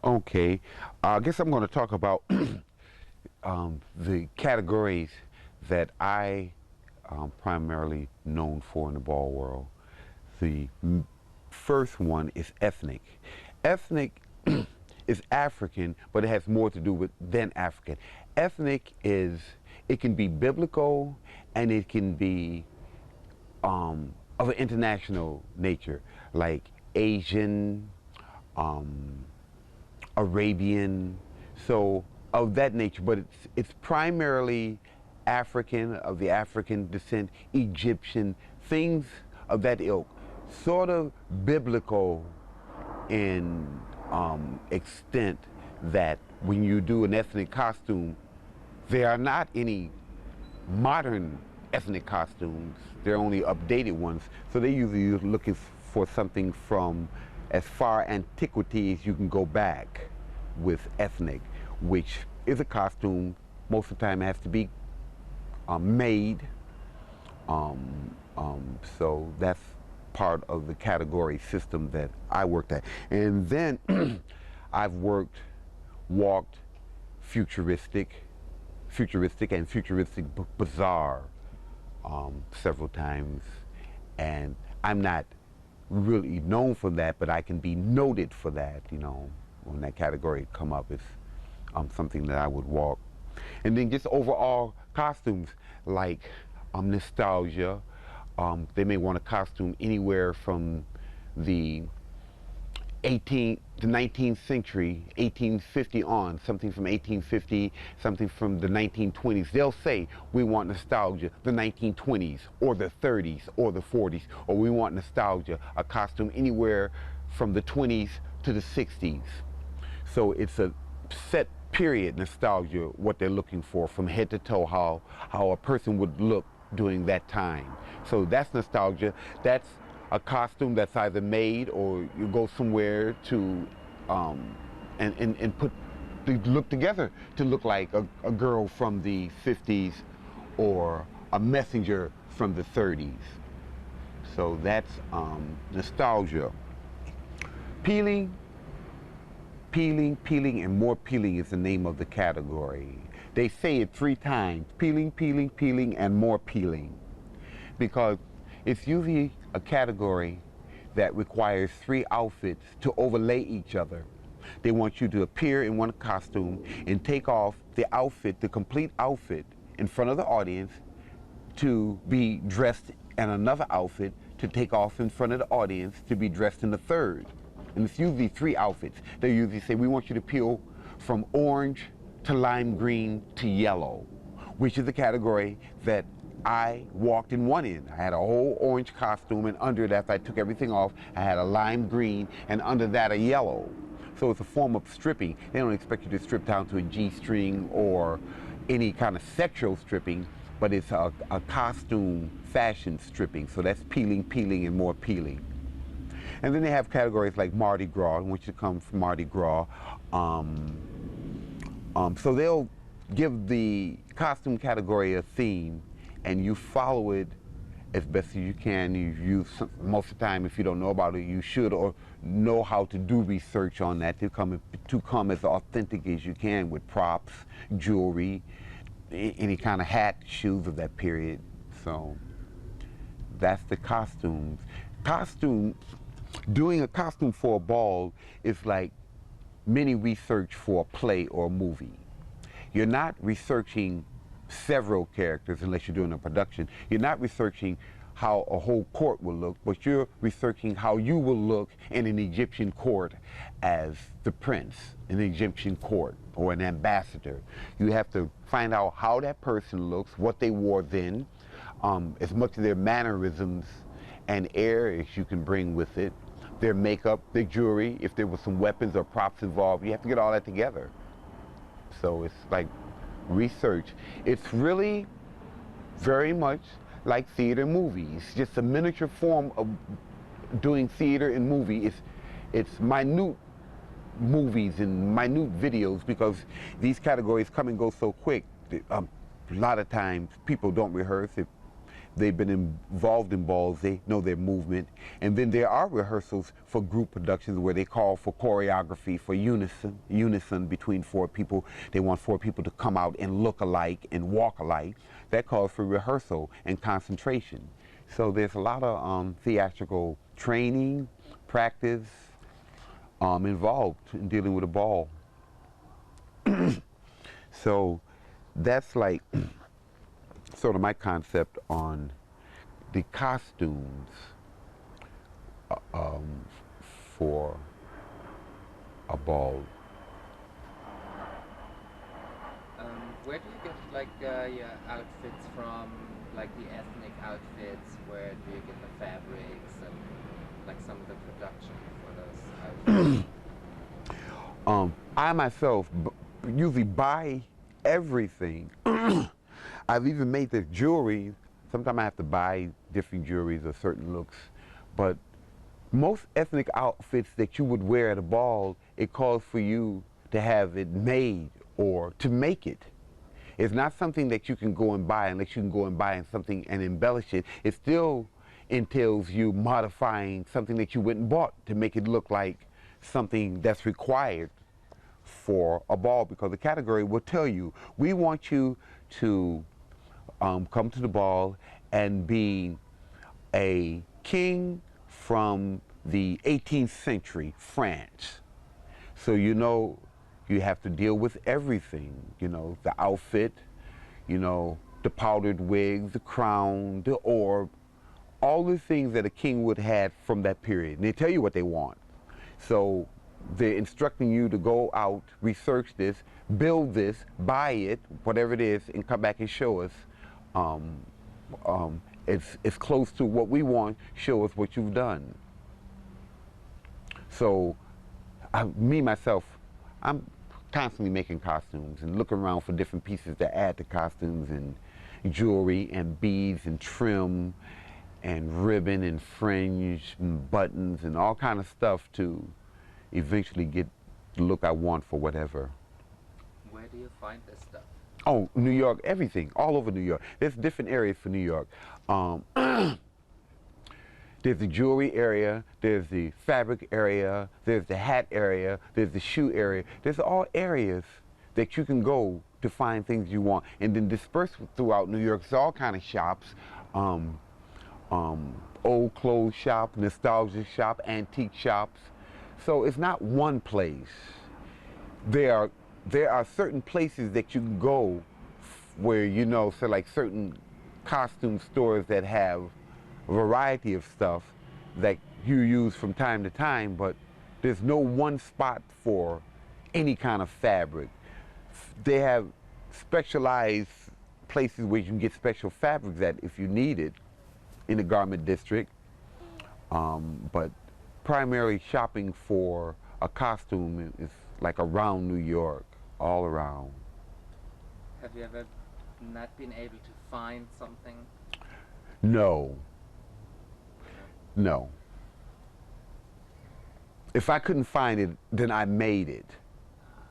Okay, I guess I'm going to talk about the categories that I primarily known for in the ball world. The first one is ethnic. Ethnic is African, but it has more to do with than African. Ethnic is, it can be biblical and it can be of an international nature, like Asian, um, Arabian, so of that nature. But it's primarily African, of the African descent, Egyptian, things of that ilk, sort of biblical in extent that when you do an ethnic costume, there are not any modern ethnic costumes. They're only updated ones. So they usually looking for something from as far antiquity as you can go back with ethnic, which is a costume. Most of the time it has to be made. So that's part of the category system that I worked at. And then I've walked futuristic, and futuristic bizarre several times. And I'm not really known for that, but I can be noted for that, you know, when that category come up. It's something that I would walk. And then just overall costumes, like nostalgia. They may want a costume anywhere from the 19th century, 1850 on, something from 1850, something from the 1920s. They'll say, we want nostalgia, the 1920s, or the 30s, or the 40s, or we want nostalgia, a costume anywhere from the 20s to the 60s. So it's a set period nostalgia, what they're looking for from head to toe, how a person would look during that time. So that's nostalgia. That's a costume that's either made or you go somewhere to and put the look together to look like a girl from the 50s or a messenger from the 30s. So that's nostalgia. Peeling, peeling, and more peeling is the name of the category. They say it 3 times, peeling, peeling, peeling, and more peeling, because it's usually a category that requires 3 outfits to overlay each other. They want you to appear in one costume and take off the outfit, the complete outfit, in front of the audience, to be dressed in another outfit, to take off in front of the audience, to be dressed in the third. And it's usually 3 outfits. They usually say, we want you to peel from orange to lime green to yellow, which is the category that I walked in one in. I had a whole orange costume, and under that, after I took everything off, I had a lime green, and under that, a yellow. So it's a form of stripping. They don't expect you to strip down to a G-string or any kind of sexual stripping, but it's a costume fashion stripping. So that's peeling, peeling, and more peeling. And then they have categories like Mardi Gras, which come from Mardi Gras. So they'll give the costume category a theme, and you follow it as best as you can. Most of the time, if you don't know about it, you should or know how to do research on that to come as authentic as you can with props, jewelry, any kind of hat, shoes of that period. So that's the costumes. Doing a costume for a ball is like mini research for a play or a movie. You're not researching several characters unless you're doing a production. You're not researching how a whole court will look, but you're researching how you will look in an Egyptian court as the prince, in an Egyptian court, or an ambassador. You have to find out how that person looks, what they wore then, as much of their mannerisms and air as you can bring with it, their makeup, their jewelry, if there were some weapons or props involved. You have to get all that together. So it's like research. It's really very much like theater movies, just a miniature form of doing theater and movie. It's minute movies and minute videos, because these categories come and go so quick. A lot of times people don't rehearse. If They've been involved in balls. They know their movement. And then there are rehearsals for group productions where they call for choreography for unison between 4 people. They want 4 people to come out and look alike and walk alike. That calls for rehearsal and concentration. So there's a lot of theatrical training, practice involved in dealing with a ball. So that's like sort of my concept on the costumes for a ball. Where do you get like your outfits from, like the ethnic outfits? Where do you get the fabrics and like some of the production for those outfits? I myself usually buy everything. I've even made the jewelry. Sometimes I have to buy different jewelries or certain looks, but most ethnic outfits that you would wear at a ball, it calls for you to have it made or to make it. It's not something that you can go and buy unless you can go and buy something and embellish it. It still entails you modifying something that you went and bought to make it look like something that's required for a ball, because the category will tell you, we want you to come to the ball and be a king from the 18th century France. So you know you have to deal with everything, you know, the outfit, you know, the powdered wig, the crown, the orb, all the things that a king would have from that period. And they tell you what they want. So they're instructing you to go out, research this, build this, buy it, whatever it is, and come back and show us. It's close to what we want. Show us what you've done. So, me myself, I'm constantly making costumes and looking around for different pieces to add to costumes, and jewelry and beads and trim and ribbon and fringe and buttons and all kind of stuff to eventually get the look I want for whatever. Where do you find this stuff? Oh, New York, everything, all over New York. There's different areas for New York. There's the jewelry area, there's the fabric area, there's the hat area, there's the shoe area. There's all areas that you can go to find things you want. And then dispersed throughout New York, there's all kind of shops. Old clothes shop, nostalgia shop, antique shops. So it's not one place. There are certain places that you can go where, you know, so like certain costume stores that have a variety of stuff that you use from time to time, but there's no one spot for any kind of fabric. They have specialized places where you can get special fabrics at if you need it in the garment district, but primarily shopping for a costume is like around New York, all around. Have you ever not been able to find something? No. No. If I couldn't find it, then I made it.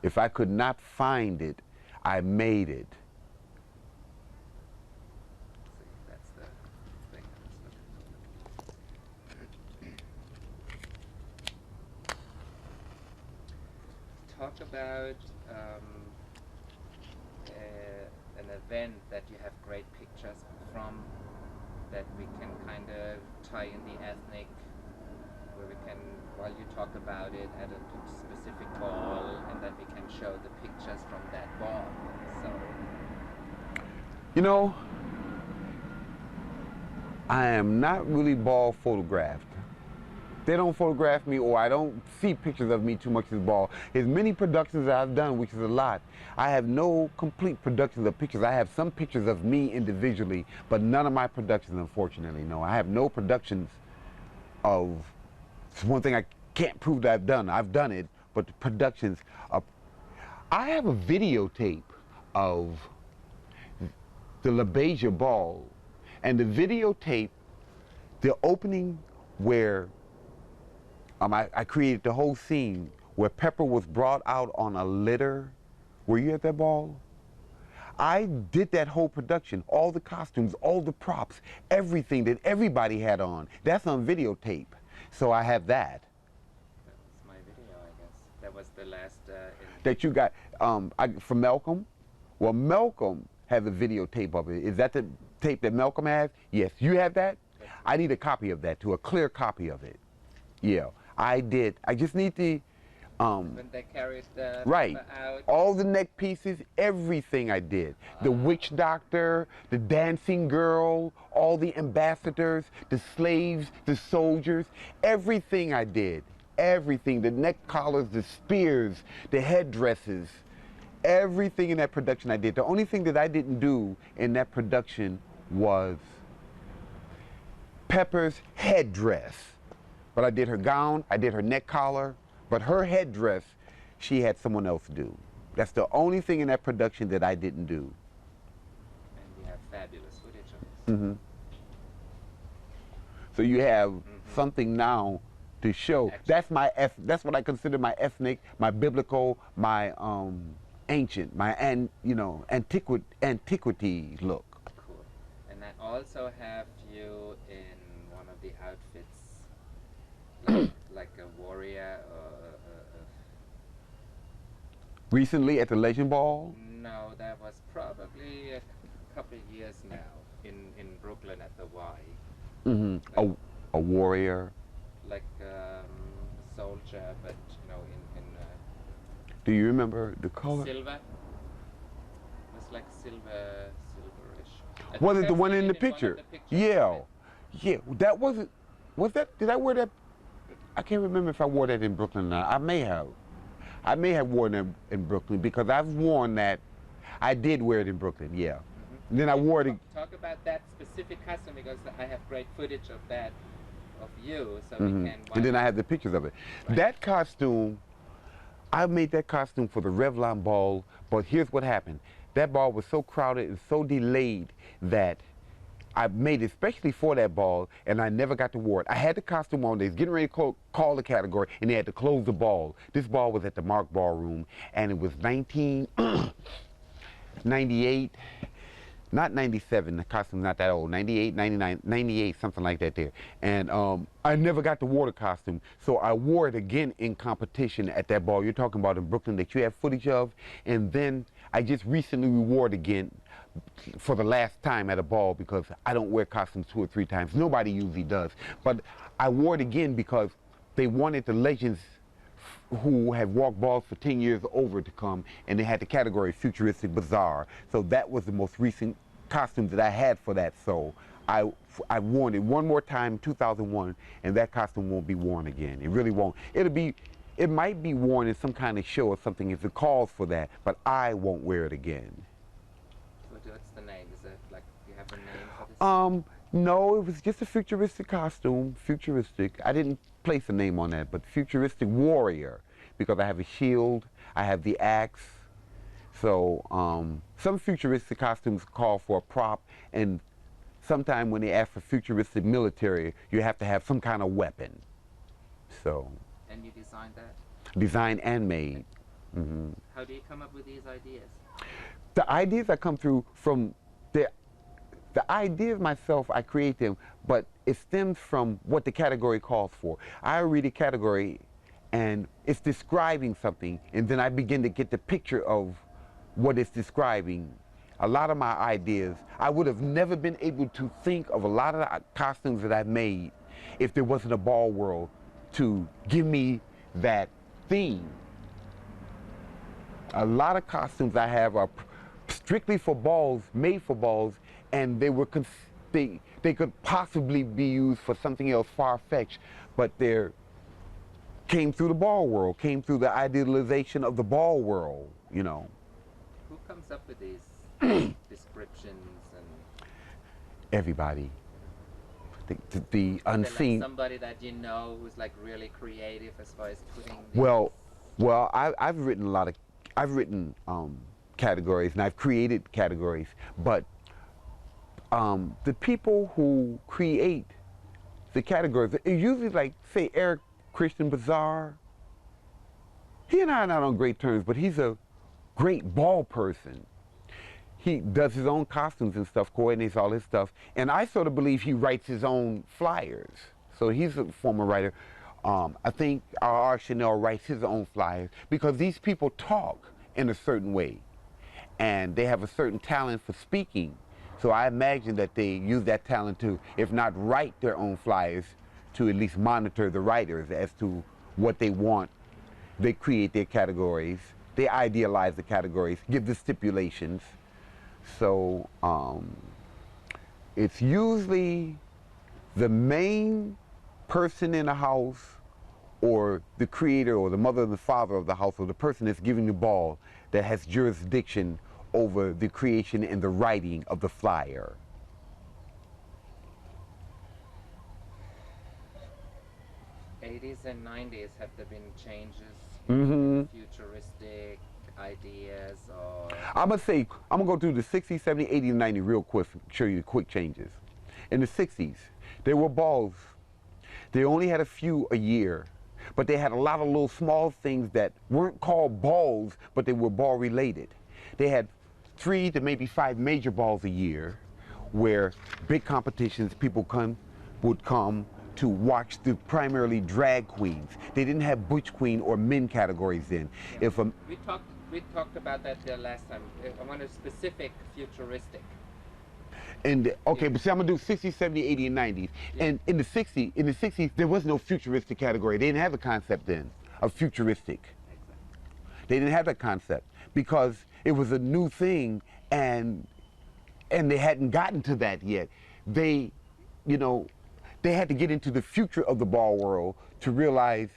If I could not find it, I made it. See, that's the thing I was looking for. Talk about an event that you have great pictures from, that we can kind of tie in the ethnic, where we can, while you talk about it, at a specific ball, and then we can show the pictures from that ball. So, you know, I am not really ball photographed. They don't photograph me, or I don't see pictures of me too much as ball. As many productions that I've done, which is a lot, I have no complete productions of pictures. I have some pictures of me individually, but none of my productions, unfortunately, no. I have no productions of, it's one thing I can't prove that I've done. I've done it, but the productions of, I have a videotape of the LaBeija Ball, and the videotape, the opening where I created the whole scene where Pepper was brought out on a litter. Were you at that ball? I did that whole production, all the costumes, all the props, everything that everybody had on. That's on videotape. So I have that. That was my video, I guess. That was the last. That you got from Malcolm? Well, Malcolm has a videotape of it. Is that the tape that Malcolm has? Yes. You have that? Yes. I need a copy of that too, a clear copy of it. Yeah, I did. I just need the. When they carried the Right. out. All the neck pieces, everything I did. The witch doctor, the dancing girl, all the ambassadors, the slaves, the soldiers, everything I did. Everything, the neck collars, the spears, the headdresses, everything in that production I did. The only thing that I didn't do in that production was Pepper's headdress. But I did her gown, I did her neck collar, but her headdress, she had someone else do. That's the only thing in that production that I didn't do. And we have fabulous footage of this. So you have something now to show. That's my that's what I consider my ethnic, my biblical, my ancient, my antiquity look. Cool. And I also have you in one of the outfits, like a warrior or Recently at the Legend Ball? no, that was probably a couple of years now in Brooklyn at the Y. A warrior. Like soldier, but in Do you remember the color? silver. It was like silverish. I Was think it the that's one in in the one of picture? the pictures, Yeah. right? Yeah, that wasn't, was that, did I wear that? I can't remember if I wore that in Brooklyn or not. I may have. I may have worn it in Brooklyn because I've worn that. I did wear it in Brooklyn, yeah. And then I wore it. Talk about that specific costume because I have great footage of that, of you, so we can. And then I have the pictures of it. Right. That costume, I made that costume for the Revlon Ball, but here's what happened. That ball was so crowded and so delayed that I made it especially for that ball, and I never got to wear it. I had the costume on, they was getting ready to call the category, and they had to close the ball. This ball was at the Mark Ballroom, and it was 1998, not 97, the costume's not that old, 98, 99, 98, something like that there. And I never got to wear the costume, so I wore it again in competition at that ball you're talking about in Brooklyn that you have footage of, and then I just recently wore it again for the last time at a ball because I don't wear costumes 2 or 3 times. Nobody usually does. But I wore it again because they wanted the legends who had walked balls for 10 years over to come, and they had the category Futuristic Bizarre. So that was the most recent costume that I had for that. So I worn it one more time in 2001, and that costume won't be worn again. It really won't. It might be worn in some kind of show or something if it calls for that, but I won't wear it again. What's the name? Is it like, do you have a name for this? No, it was just a futuristic costume, futuristic. I didn't place a name on that, but futuristic warrior, because I have a shield, I have the axe. So some futuristic costumes call for a prop, and sometimes when they ask for futuristic military, you have to have some kind of weapon. So. And you designed that? Designed and made. How do you come up with these ideas? The ideas I come through from the ideas myself, I create them, but it stems from what the category calls for. I read a category and it's describing something, and then I begin to get the picture of what it's describing. A lot of my ideas, I would have never been able to think of a lot of the costumes that I've made if there wasn't a ball world to give me that theme. A lot of costumes I have are strictly for balls, made for balls, and they could possibly be used for something else far-fetched, but they came through the ball world, came through the idealization of the ball world, you know. Who comes up with these descriptions and? Everybody. The unseen. Like somebody that you know who's like really creative as far as putting. Well, I've written categories, and I've created categories, but the people who create the categories, it's usually like, say, Eric Christian Bazaar. He and I are not on great terms, but he's a great ball person. he does his own costumes and stuff, coordinates all his stuff, and I sort of believe he writes his own flyers. So he's a former writer. I think R.R. Chanel writes his own flyers because these people talk in a certain way, and they have a certain talent for speaking. So I imagine that they use that talent to, if not write their own flyers, to at least monitor the writers as to what they want. They create their categories, they idealize the categories, give the stipulations. So it's usually the main person in the house or the creator or the mother or the father of the house or the person that's giving the ball that has jurisdiction over the creation and the writing of the flyer. '80s and '90s, have there been changes Mm-hmm. in futuristic ideas or? I'm gonna go through the 60s, 70s, 80s, and 90s real quick, show you the quick changes. In the 60s, there were balls. They only had a few a year, but they had a lot of little small things that weren't called balls, but they were ball related. They had 3 to maybe 5 major balls a year where big competitions, people would come to watch the primarily drag queens. They didn't have butch queen or men categories then. Yeah. If a, We talked about that the last time. I want a specific futuristic. Okay, but see, I'm gonna do 60s, 70s, 80s, and 90s. Yeah. And in the 60s, there was no futuristic category. They didn't have the concept then of futuristic. Exactly. They didn't have that concept because it was a new thing, and they hadn't gotten to that yet. They, they had to get into the future of the ball world to realize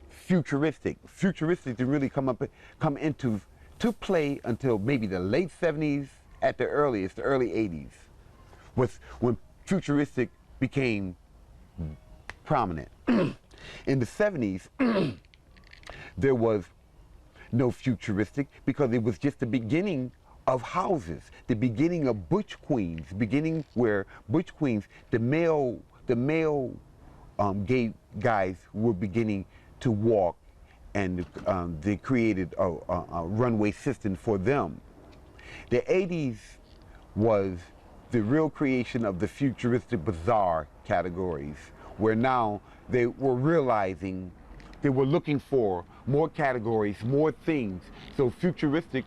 futuristic. Futuristic didn't really come into play until maybe the late 70s at the earliest, the early 80s, was when futuristic became prominent. In the 70s, there was no futuristic because it was just the beginning of houses, the beginning of butch queens, beginning where butch queens, the male gay guys were beginning to walk, and they created a runway system for them. The 80s was the real creation of the futuristic bizarre categories, where now they were realizing they were looking for more categories, more things, so futuristic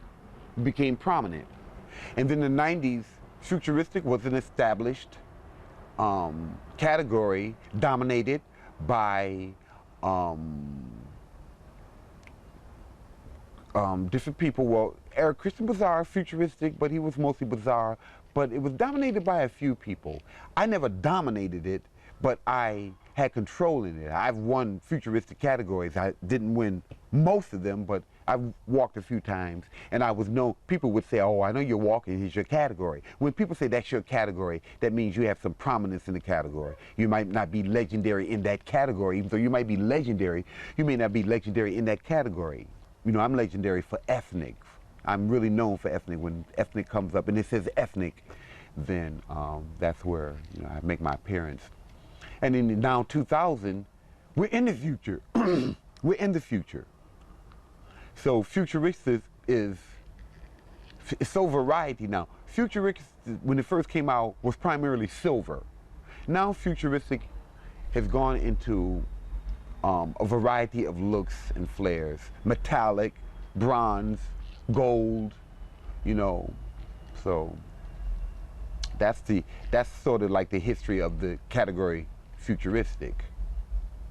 became prominent. And then the 90s, futuristic was an established category dominated by different people. Well, Eric Christian bizarre, futuristic, but he was mostly bizarre, but it was dominated by a few people. I never dominated it, but I had control in it. I've won futuristic categories. I didn't win most of them, but I've walked a few times, and I was known. People would say, "Oh, I know you're walking, here's your category." When people say that's your category, that means you have some prominence in the category. You might not be legendary in that category, even though you might be legendary, you may not be legendary in that category. I'm legendary for ethnic. I'm really known for ethnic. When ethnic comes up and it says ethnic, then that's where I make my appearance. And in now 2000, we're in the future. We're in the future. So futuristic is so variety now. Futuristic, when it first came out, was primarily silver. Now futuristic has gone into a variety of looks and flares. Metallic, bronze, gold, so that's sort of like the history of the category futuristic.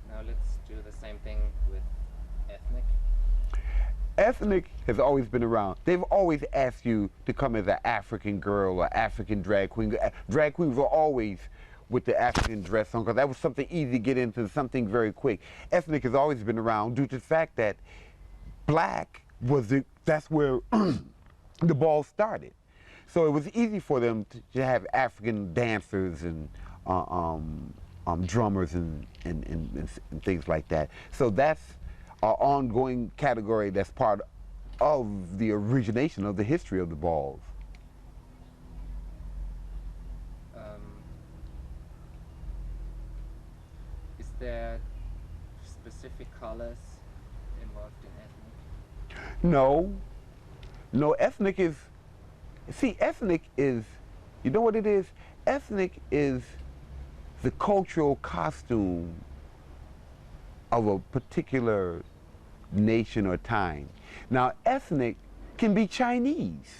Now let's do the same thing with ethnic. Ethnic has always been around. They've always asked you to come as an African girl or African drag queen. Drag queens were always with the African dress on because that was something easy to get into, something very quick. Ethnic has always been around due to the fact that black that's where the ball started. So it was easy for them to have African dancers and drummers and things like that. So that's an ongoing category that's part of the origination of the history of the balls. Is there specific colors involved in ethnic? No, ethnic is See, ethnic is, you know what it is? Ethnic is the cultural costume of a particular nation or time. Now, ethnic can be Chinese.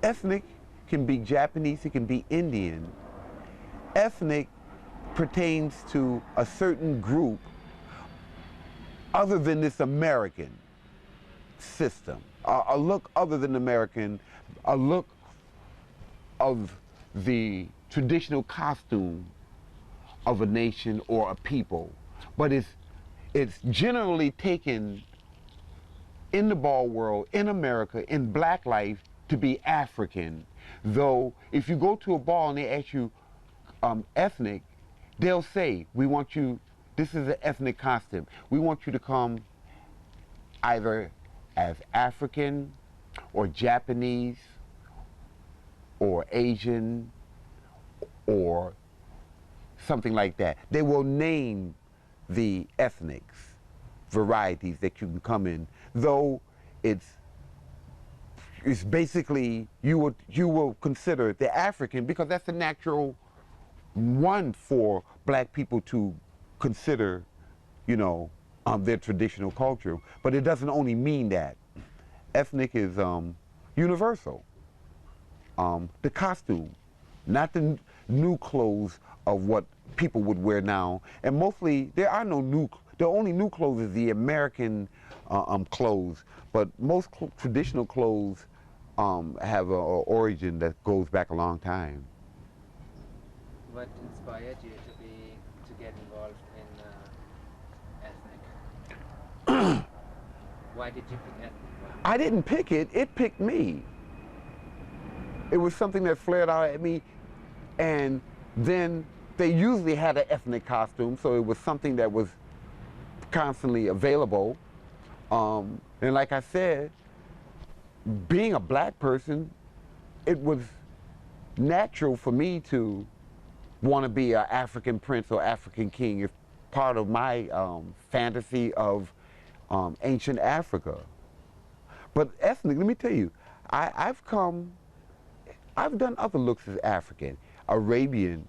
Ethnic can be Japanese, it can be Indian. Ethnic pertains to a certain group other than this American system. A look other than American, a look of the traditional costume of a nation or a people. But it's generally taken in the ball world, in America, in black life, to be African. Though, if you go to a ball and they ask you ethnic, they'll say, we want you, this is an ethnic costume. We want you to come either as African or Japanese or Asian or something like that. They will name the ethnics, varieties that you can come in, though it's basically, you will consider the African, because that's the natural one for black people to consider, you know, their traditional culture. But it doesn't only mean that. Ethnic is universal. The costume, not the new clothes of what people would wear now. And mostly, there are no new, the only new clothes is the American clothes. But most traditional clothes have an origin that goes back a long time. What inspired you to get involved in ethnic? Why did you pick ethnic? I didn't pick it, it picked me. It was something that flared out at me, and then they usually had an ethnic costume, so it was something that was constantly available. And like I said, being a black person, it was natural for me to want to be an African prince or African king. It's part of my fantasy of ancient Africa. But ethnic, let me tell you, I've done other looks as African. Arabian,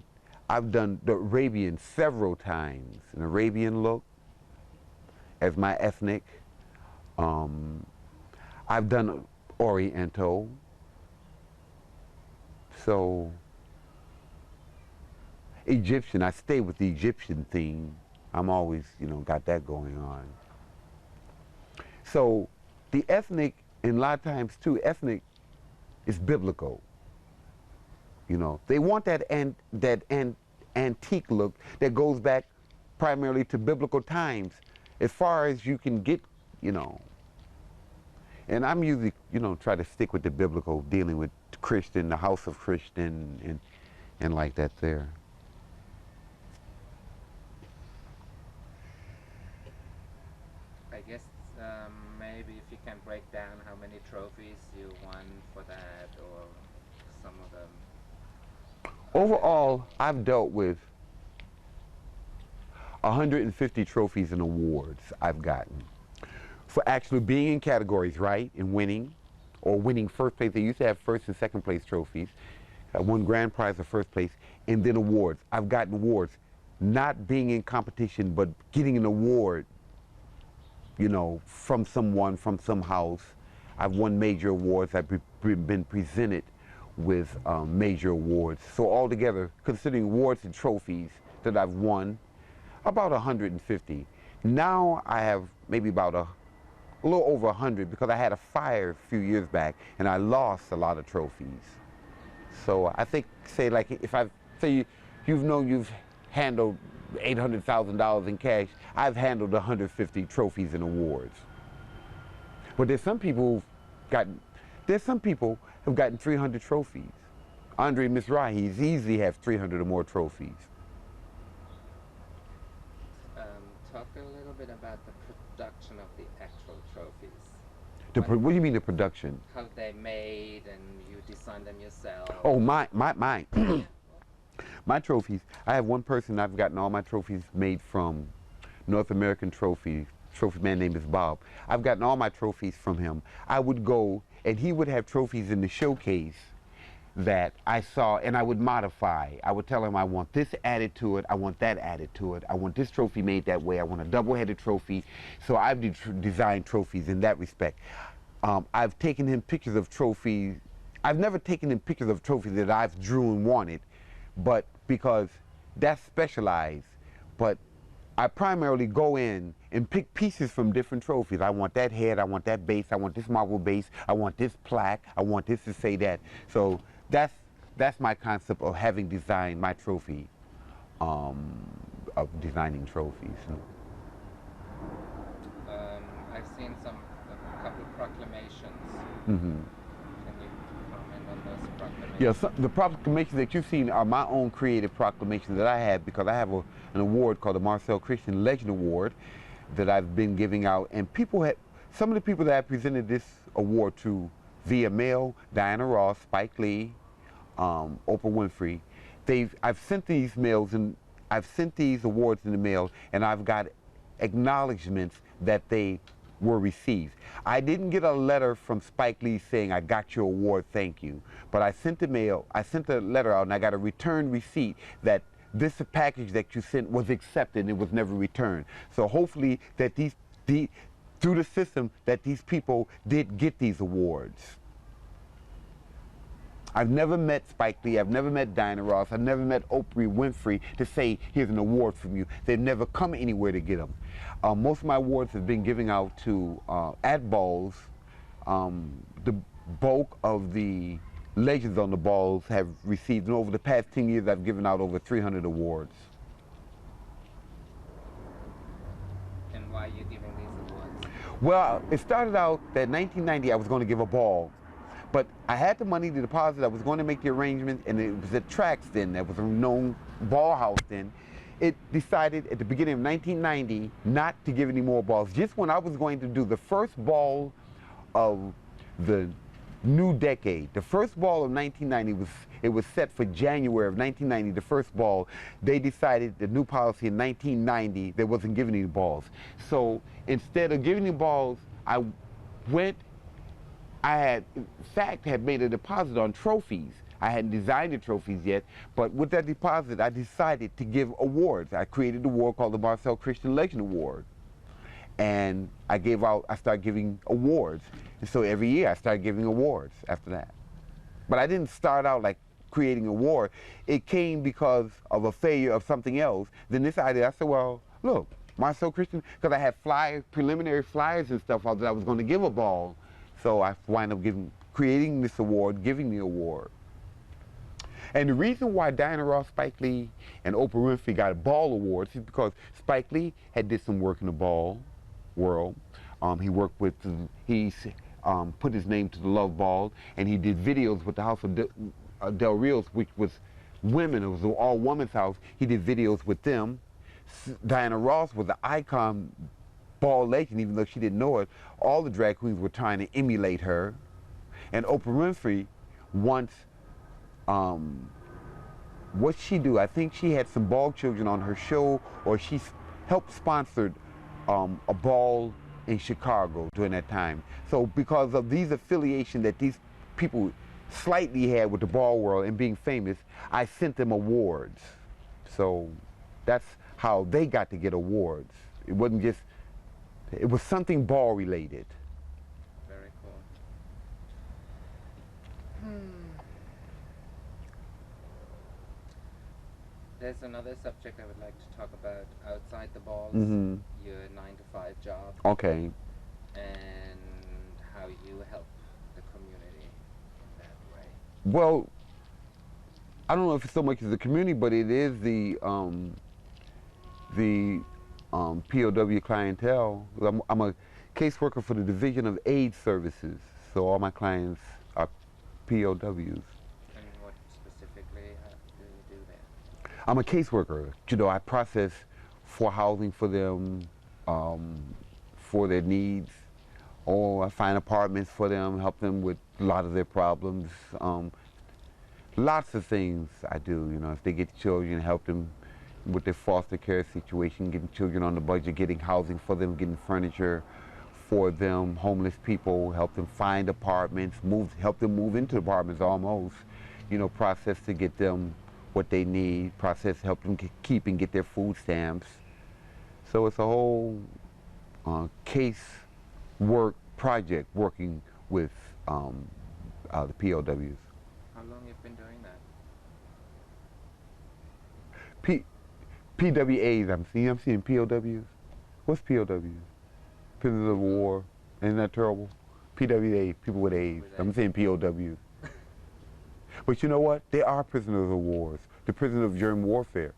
I've done the Arabian several times. An Arabian look as my ethnic. I've done Oriental. So, Egyptian, I stay with the Egyptian theme. I'm always, you know, got that going on. So, the ethnic, and a lot of times too, ethnic is biblical. You know, they want that antique look that goes back primarily to biblical times, as far as you can get, you know. And I'm usually, you know, try to stick with the biblical, dealing with Christian, the house of Christian, and like that there. I guess maybe if you can break down how many trophies you won for that, or some of them. Overall, I've dealt with 150 trophies and awards I've gotten for actually being in categories, right, and winning, or winning first place. They used to have first and second place trophies. I won grand prize for first place, and then awards. I've gotten awards, not being in competition, but getting an award, you know, from someone, from some house. I've won major awards. I've been presented with major awards. So altogether, considering awards and trophies that I've won, about 150. Now I have maybe about a little over 100, because I had a fire a few years back and I lost a lot of trophies. So I think, say, like, if I say you've handled $800,000 in cash, I've handled 150 trophies and awards. But there's some people who've gotten 300 trophies. Andre Mizrahi's easily have 300 or more trophies. Talk a little bit about the production of the actual trophies. What do you mean the production? How they made, and you design them yourself. Oh, my trophies. I have one person, I've gotten all my trophies made from North American Trophy trophy man name is Bob. I've gotten all my trophies from him. I would go, and he would have trophies in the showcase that I saw, and I would modify. I would tell him I want this added to it, I want that added to it, I want this trophy made that way, I want a double-headed trophy. So I've designed trophies in that respect. I've taken him pictures of trophies. I've never taken him pictures of trophies that I've drew and wanted, but because that's specialized. But I primarily go in and pick pieces from different trophies. I want that head, I want that base, I want this marble base, I want this plaque, I want this to say that. So that's my concept of having designed my trophy, of designing trophies. I've seen a couple proclamations. Mm-hmm. Can you comment on those proclamations? Yeah, so the proclamations that you've seen are my own creative proclamations that I have, because I have an award called the Marcel Christian Legend Award that I've been giving out, and some of the people that I presented this award to via mail, Diana Ross, Spike Lee, Oprah Winfrey, I've sent these mails, and I've sent these awards in the mail, and I've got acknowledgments that they were received. I didn't get a letter from Spike Lee saying, I got your award, thank you. But I sent the letter out, and I got a return receipt that this package that you sent was accepted and it was never returned. So hopefully that through the system, that these people did get these awards. I've never met Spike Lee, I've never met Diana Ross, I've never met Oprah Winfrey to say, here's an award from you. They've never come anywhere to get them. Most of my awards have been given out to, at balls. The bulk of the legends on the balls have received, and over the past 10 years, I've given out over 300 awards. And why are you giving these awards? Well, it started out that 1990 I was going to give a ball. But I had the money to deposit, I was going to make the arrangements, and it was at Trax then, that was a known ball house then. It decided at the beginning of 1990 not to give any more balls. Just when I was going to do the first ball of the new decade, the first ball of 1990 it was set for January of 1990, the first ball. They decided the new policy in 1990, they wasn't giving any balls. So instead of giving the balls, I had, in fact, made a deposit on trophies. I hadn't designed the trophies yet, but with that deposit, I decided to give awards. I created an award called the Marcel Christian Legend Award. And I started giving awards. And so every year I started giving awards after that. But I didn't start out like creating an award. It came because of a failure of something else. Then this idea, I said, well, look, Marcel Christian, because I had preliminary flyers and stuff that I was going to give a ball. So I wind up creating this award, giving the award. And the reason why Diana Ross, Spike Lee, and Oprah Winfrey got ball awards is because Spike Lee had did some work in the ball world. He worked with, put his name to the Love Ball, and he did videos with the House of Del Rios, which was women. It was an all-women's house. He did videos with them. Diana Ross was an icon ball legend, even though she didn't know it. All the drag queens were trying to emulate her. And Oprah Winfrey once, what'd she do? I think she had some ball children on her show, or she helped sponsored a ball in Chicago during that time. So because of these affiliations that these people slightly had with the ball world and being famous, I sent them awards. So that's how they got to get awards. It wasn't just, it was something ball related. Very cool. There's another subject I would like to talk about outside the balls, your 9-to-5 job. Okay. And how you help the community in that way. Well, I don't know if it's so much as the community, but it is the POW clientele. I'm a caseworker for the Division of AIDS Services, so all my clients are POWs. And what specifically do you do there? I'm a caseworker. You know, I process for housing for them, for their needs, or I find apartments for them, help them with a lot of their problems. Lots of things I do, you know, if they get children, help them with their foster care situation, getting children on the budget, getting housing for them, getting furniture for them, homeless people, help them find apartments, help them move into apartments almost, you know, process to get them what they need, process help them keep and get their food stamps. So it's a whole case work project working with the POWs. How long have you been doing that? PWAs, I'm seeing POWs. What's POWs? Prisoners of war. Isn't that terrible? PWA, people with AIDS. I'm saying POWs. But you know what? They are prisoners of wars. The prisoners of germ warfare.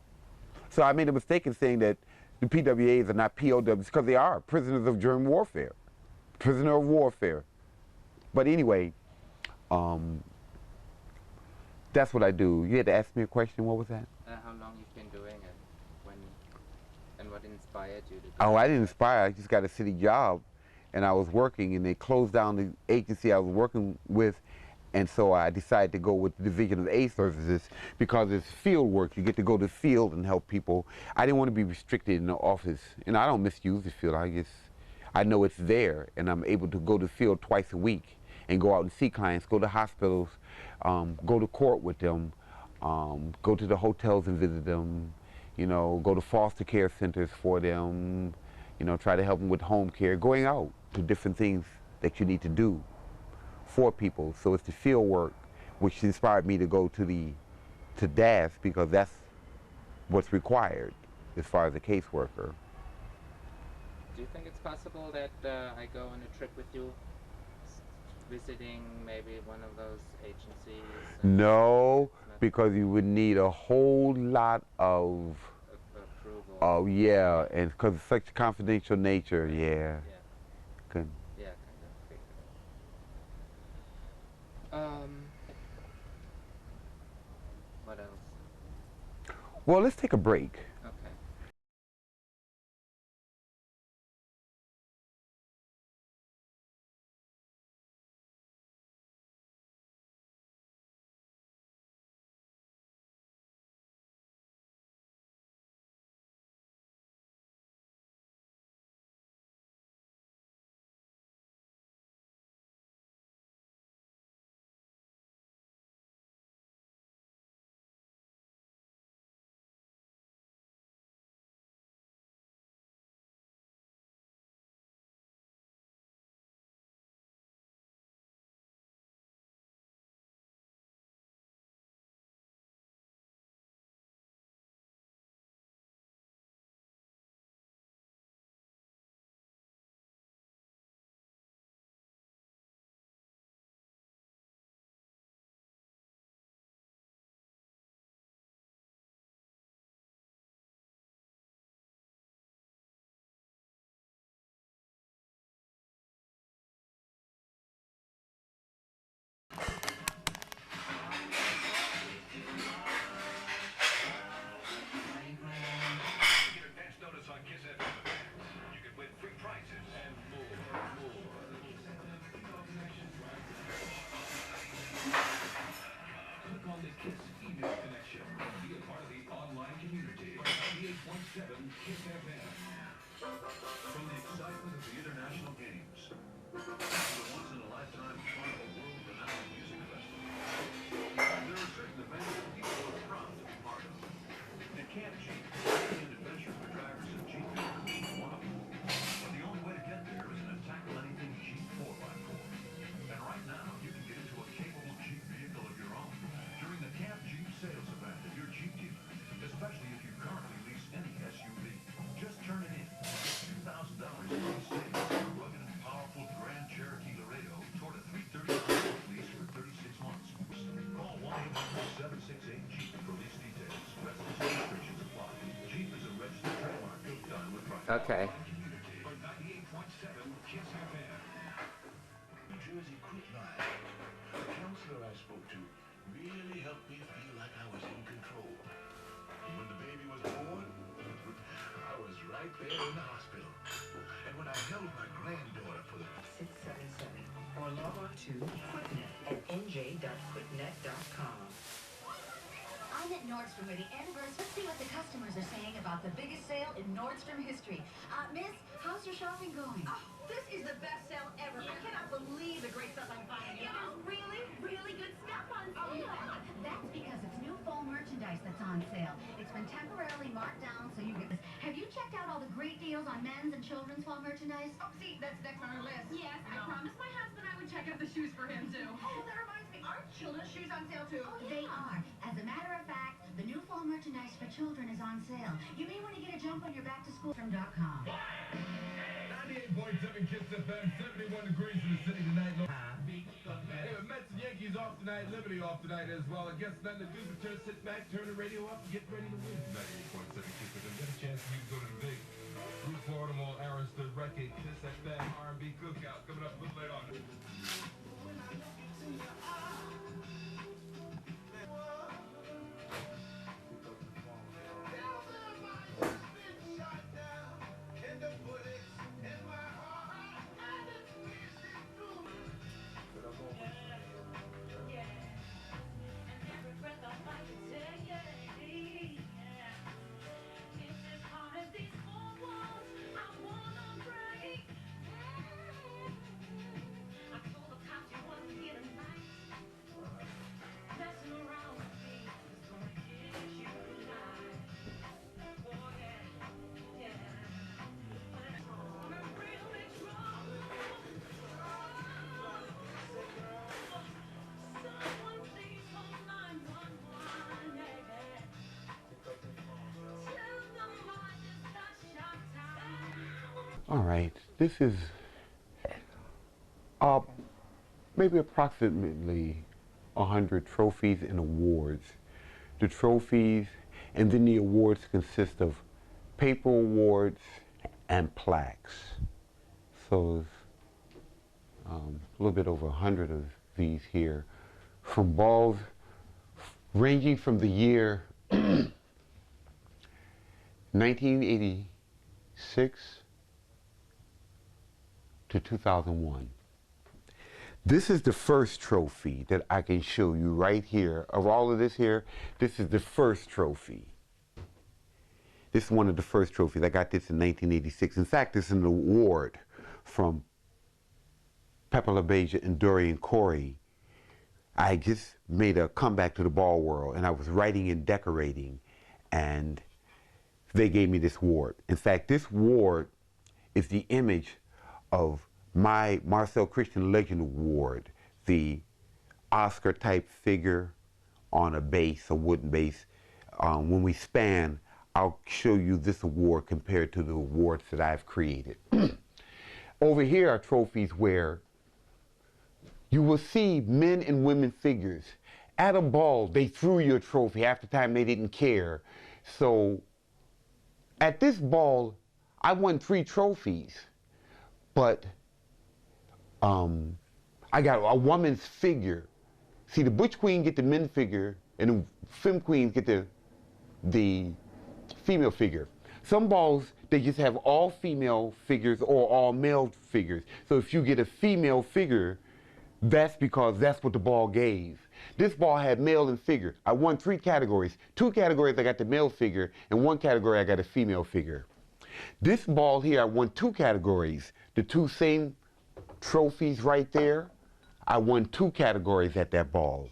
So I made a mistake in saying that the PWAs are not POWs because they are prisoners of germ warfare. Prisoner of warfare. But anyway, that's what I do. You had to ask me a question. What was that? How long you've been doing it? When and what inspired you to do it? Oh, I didn't inspire. I just got a city job, and I was working, and they closed down the agency I was working with, and so I decided to go with the Division of AIDS Services because it's field work. You get to go to the field and help people. I didn't want to be restricted in the office, and I don't misuse the field. I know it's there, and I'm able to go to the field twice a week and go out and see clients, go to hospitals, go to court with them, go to the hotels and visit them, you know, go to foster care centers for them, you know, try to help them with home care, going out to different things that you need to do for people. So it's the field work which inspired me to go to DAS because that's what's required as far as a caseworker. Do you think it's possible that I go on a trip with you, visiting maybe one of those agencies? No, because you would need a whole lot of approval. Oh yeah, and because it's such a confidential nature, yeah. Yeah. Good. Yeah, kind of figured. What else? Well, let's take a break. Okay. From the excitement of the international games to the once-in-a-lifetime fun of a world-renowned music festival, there are certain events that people are proud to be part of. At Camp Jeep, weekend adventure for drivers of Jeep vehicles is one of them. But the only way to get there is in a Tackle Anything Jeep 4x4. And right now, you can get into a capable Jeep vehicle of your own during the Camp Jeep sales event at your Jeep dealer, especially if you currently lease any SUV. Just turn it in. $2,000 in savings on a rugged and powerful Grand Cherokee Laredo toward a 330 lease for 36 months. Call 1-800-768-JEEP for lease details. Rest restrictions apply. Jeep is a registered trademark of Done with Pride. Okay. For 98.7 Kiss FM. New Jersey Quit Line. The counselor I spoke to really helped me feel like I was in control. When the baby was born, I was right there in the hospital. And when I held my granddaughter for the 677 or log on to QuitNet at nj.quitnet.com. I'm at Nordstrom with the anniversary. Let's see what the customers are saying about the biggest sale in Nordstrom history. Miss, how's your shopping going? Oh, this is the best sale ever. I cannot believe the great stuff I'm finding. It is really, really good stuff on sale. That's because it's new fall merchandise that's on sale. It's been temporarily marked down so you get this. Have you checked out all the great deals on men's and children's fall merchandise? Oh, see, that's next on our list. Yes, I promised my husband I would check out the Shoes for him, too. Oh, well, that reminds me. Aren't children's shoes on sale, too? Oh, they are. As a matter of fact, the new fall merchandise for children is on sale. You may want to get a jump on your back to school from .com. 98.7 Kiss FM, 71 degrees in the city tonight. Anyway, Mets and Yankees off tonight, Liberty off tonight as well. I guess nothing to do but just sit back, turn the radio up, and get ready to win. 98.7 Kiss FM. Get a chance for you to go to the big Blue Florida Mall, Arrowston Record, Kiss FM, R&B Cookout coming up a little later on. All right, this is maybe approximately 100 trophies and awards. The trophies and then the awards consist of paper awards and plaques. So a little bit over 100 of these here, from balls ranging from the year 1986 to 2001. This is the first trophy that I can show you right here. Of all of this here, this is the first trophy. This is one of the first trophies. I got this in 1986. In fact, this is an award from Pepper LaBeija and Dorian Corey. I just made a comeback to the ball world, and I was writing and decorating, and they gave me this award. In fact, this award is the image of my Marcel Christian Legend Award, the Oscar-type figure on a base, a wooden base. When we span, I'll show you this award compared to the awards that I've created. Over here are trophies where you will see men and women figures. At a ball, they threw you a trophy. Half the time they didn't care. So at this ball, I won 3 trophies. But I got a woman's figure. See, the Busch Queen get the men figure, and the Femme Queens get the female figure. Some balls, they just have all female figures or all male figures. So if you get a female figure, that's because that's what the ball gave. This ball had male and figure. I won 3 categories. 2 categories I got the male figure, and 1 category I got a female figure. This ball here, I won 2 categories. The 2 same trophies right there, I won 2 categories at that ball.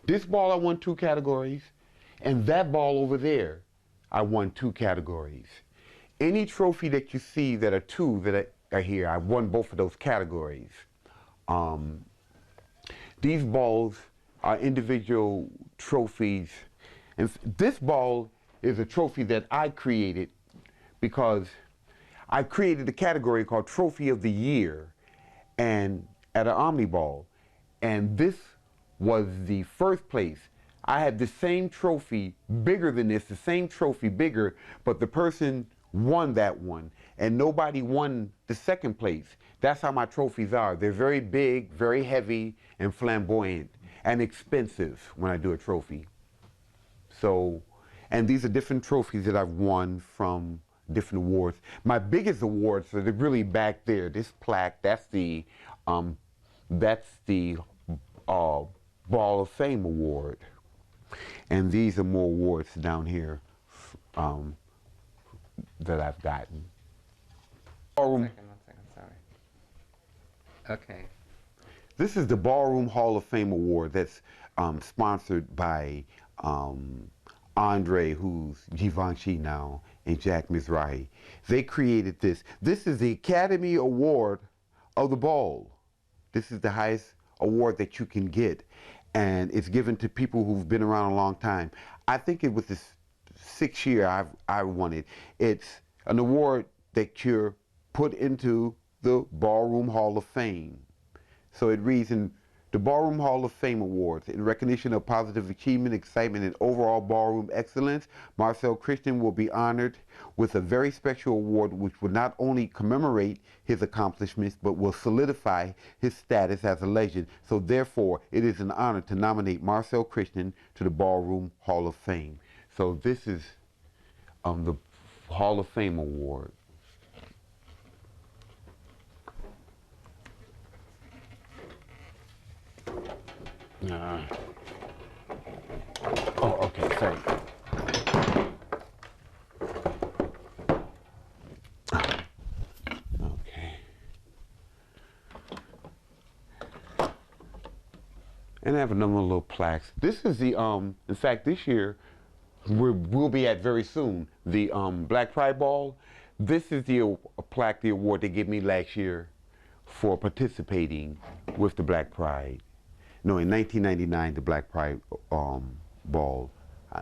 This ball I won 2 categories, and that ball over there, I won 2 categories. Any trophy that you see that are 2 that are here, I won both of those categories. These balls are individual trophies, and this ball is a trophy that I created because I created a category called Trophy of the Year and at an Omni Ball, and this was the first place. I had the same trophy bigger than this, the same trophy bigger, but the person won that one, and nobody won the second place. That's how my trophies are. They're very big, very heavy, and flamboyant, and expensive when I do a trophy. So, and these are different trophies that I've won from different awards. My biggest awards are really back there. This plaque, that's the Ball of Fame award. And these are more awards down here that I've gotten. One second, sorry. Okay. This is the Ballroom Hall of Fame Award that's sponsored by Andre, who's Givenchy now, and Jack Mizrahi. They created this. This is the Academy Award of the ball. This is the highest award that you can get, and it's given to people who've been around a long time. I think it was the 6th year I won it. It's an award that you're put into the Ballroom Hall of Fame. So it reads in the Ballroom Hall of Fame Awards, in recognition of positive achievement, excitement, and overall ballroom excellence, Marcel Christian will be honored with a very special award which will not only commemorate his accomplishments, but will solidify his status as a legend. So therefore, it is an honor to nominate Marcel Christian to the Ballroom Hall of Fame. So this is the Hall of Fame Award. Oh, okay, sorry. Okay. And I have another little plaques. This is the, in fact, this year, we'll be at very soon, the Black Pride Ball. This is the plaque, the award they gave me last year for participating with the Black Pride. No, in 1999, the Black Pride Ball,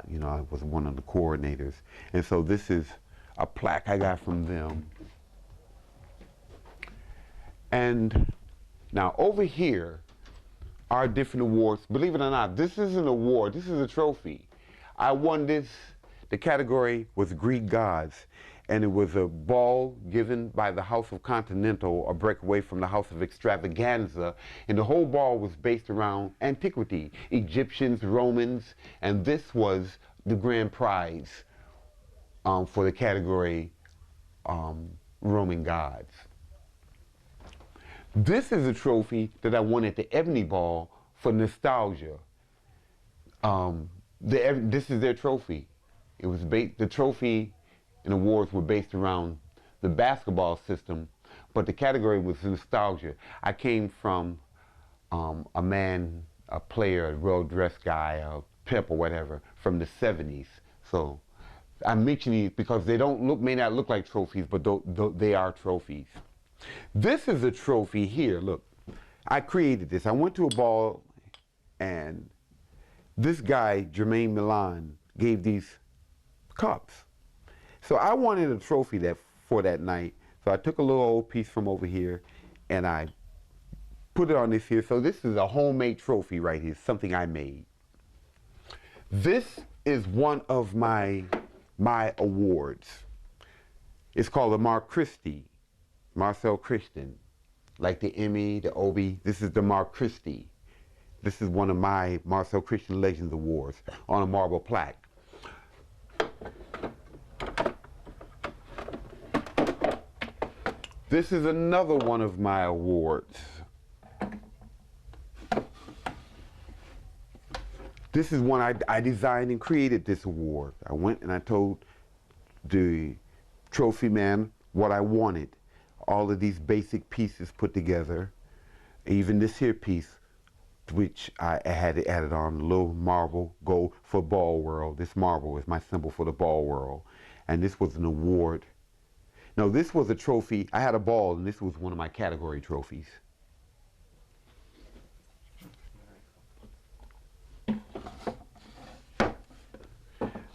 you know, I was one of the coordinators. And so this is a plaque I got from them. And now over here are different awards. Believe it or not, this is an award, this is a trophy. I won this, the category was Greek Gods, and it was a ball given by the House of Continental, a breakaway from the House of Extravaganza, and the whole ball was based around antiquity, Egyptians, Romans, and this was the grand prize for the category Roman Gods. This is a trophy that I won at the Ebony Ball for nostalgia. This is their trophy. It was the trophy and awards were based around the basketball system, but the category was nostalgia. I came from a player, a well-dressed guy, a pimp or whatever, from the 70s. So I mention these because they may not look like trophies, but they are trophies. This is a trophy here, look. I created this. I went to a ball and this guy, Jermaine Milan, gave these cups. So I wanted a trophy for that night. So I took a little old piece from over here and I put it on this here. So this is a homemade trophy right here, something I made. This is one of my awards. It's called the Marcel Christian. Like the Emmy, the Obie, this is the Mark Christie. This is one of my Marcel Christian Legends Awards on a marble plaque. This is another one of my awards. This is one I designed and created this award. I went and I told the trophy man what I wanted. All of these basic pieces put together. Even this here piece, which I had added on a little marble gold for Ball World. This marble is my symbol for the Ball World. And this was an award. No, this was a trophy. I had a ball, and this was one of my category trophies.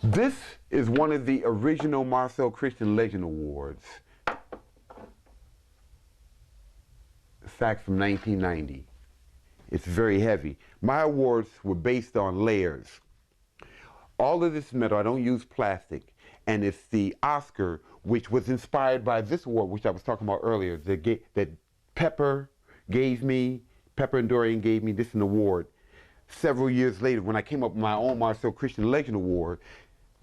This is one of the original Marcel Christian Legend Awards. In fact, from 1990. It's very heavy. My awards were based on layers. All of this metal, I don't use plastic, and it's the Oscar, which was inspired by this award, which I was talking about earlier, that Pepper and Dorian gave me this an award. Several years later, when I came up with my own Marcel Christian Legend Award,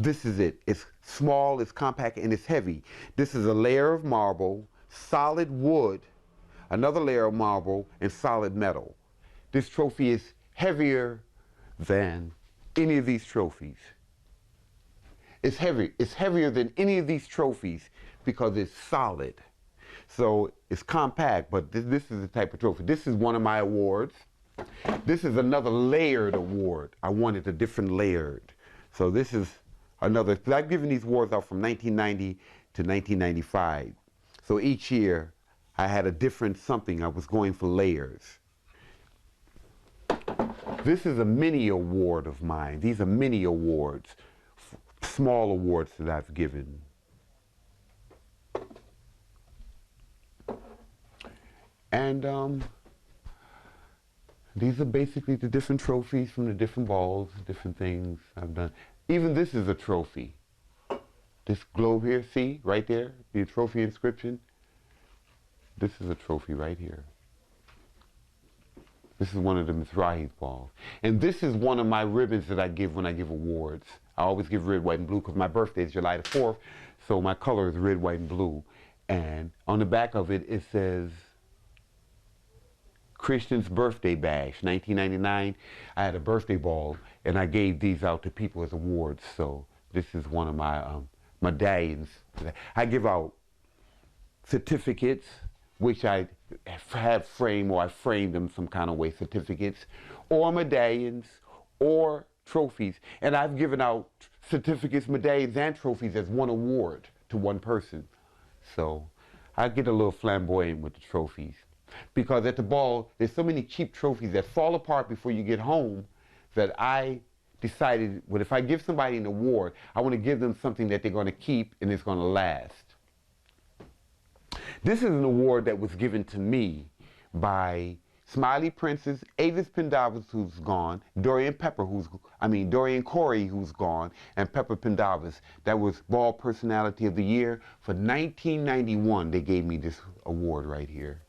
this is it. It's small, it's compact, and it's heavy. This is a layer of marble, solid wood, another layer of marble, and solid metal. This trophy is heavier than any of these trophies. It's heavy. It's heavier than any of these trophies because it's solid. So it's compact, but this is the type of trophy. This is one of my awards. This is another layered award. I wanted a different layered. So this is another, I've given these awards out from 1990 to 1995. So each year I had a different something. I was going for layers. This is a mini award of mine. These are mini awards, small awards that I've given. And these are basically the different trophies from the different balls, different things I've done. Even this is a trophy. This globe here, see, right there, the trophy inscription. This is a trophy right here. This is one of the Mizrahi's balls. And this is one of my ribbons that I give when I give awards. I always give red, white, and blue because my birthday is July the 4th, so my color is red, white, and blue. And on the back of it, it says, Christian's birthday bash, 1999. I had a birthday ball, and I gave these out to people as awards. So this is one of my medallions. I give out certificates, which I have framed, or I framed them some kind of way, certificates, or medallions, or trophies. And I've given out certificates, medallions, and trophies as one award to one person. So I get a little flamboyant with the trophies. Because at the ball, there's so many cheap trophies that fall apart before you get home that I decided, well, if I give somebody an award, I want to give them something that they're going to keep and it's going to last. This is an award that was given to me by Smiley Princess, Avis Pendavis, who's gone, Dorian Corey, who's gone, and Pepper Pendavis. That was Ball Personality of the Year. For 1991, they gave me this award right here.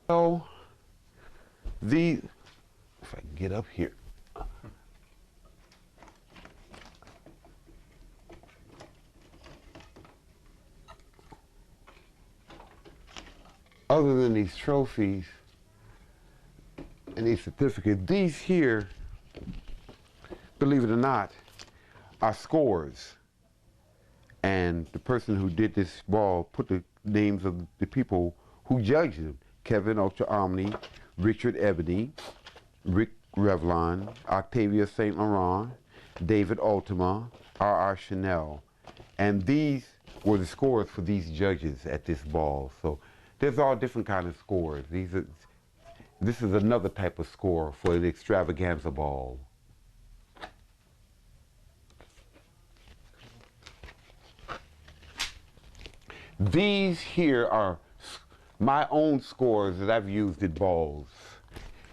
So, if I can get up here. Other than these trophies and these certificates, these here, believe it or not, are scores. And the person who did this ball put the names of the people who judged them. Kevin Ultra Omni, Richard Ebony, Rick Revlon, Octavia St. Laurent, David Ultima, R.R. Chanel. And these were the scores for these judges at this ball. So there's all different kinds of scores. This is another type of score for the extravaganza ball. These here are my own scores that I've used at balls.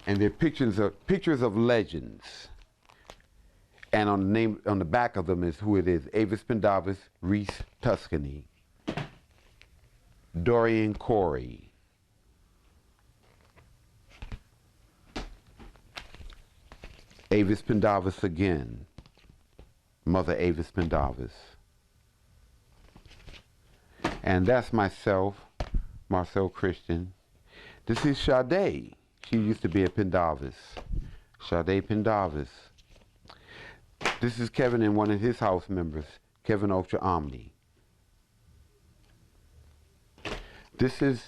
And they're pictures of legends. And on the back of them is who it is. Avis Pendavis, Reese Tuscany, Dorian Corey, Avis Pendavis again, Mother Avis Pendavis. And that's myself, Marcel Christian. This is Sade. She used to be a Pendavis. Sade Pendavis. This is Kevin and one of his house members, Kevin Ultra Omni. This is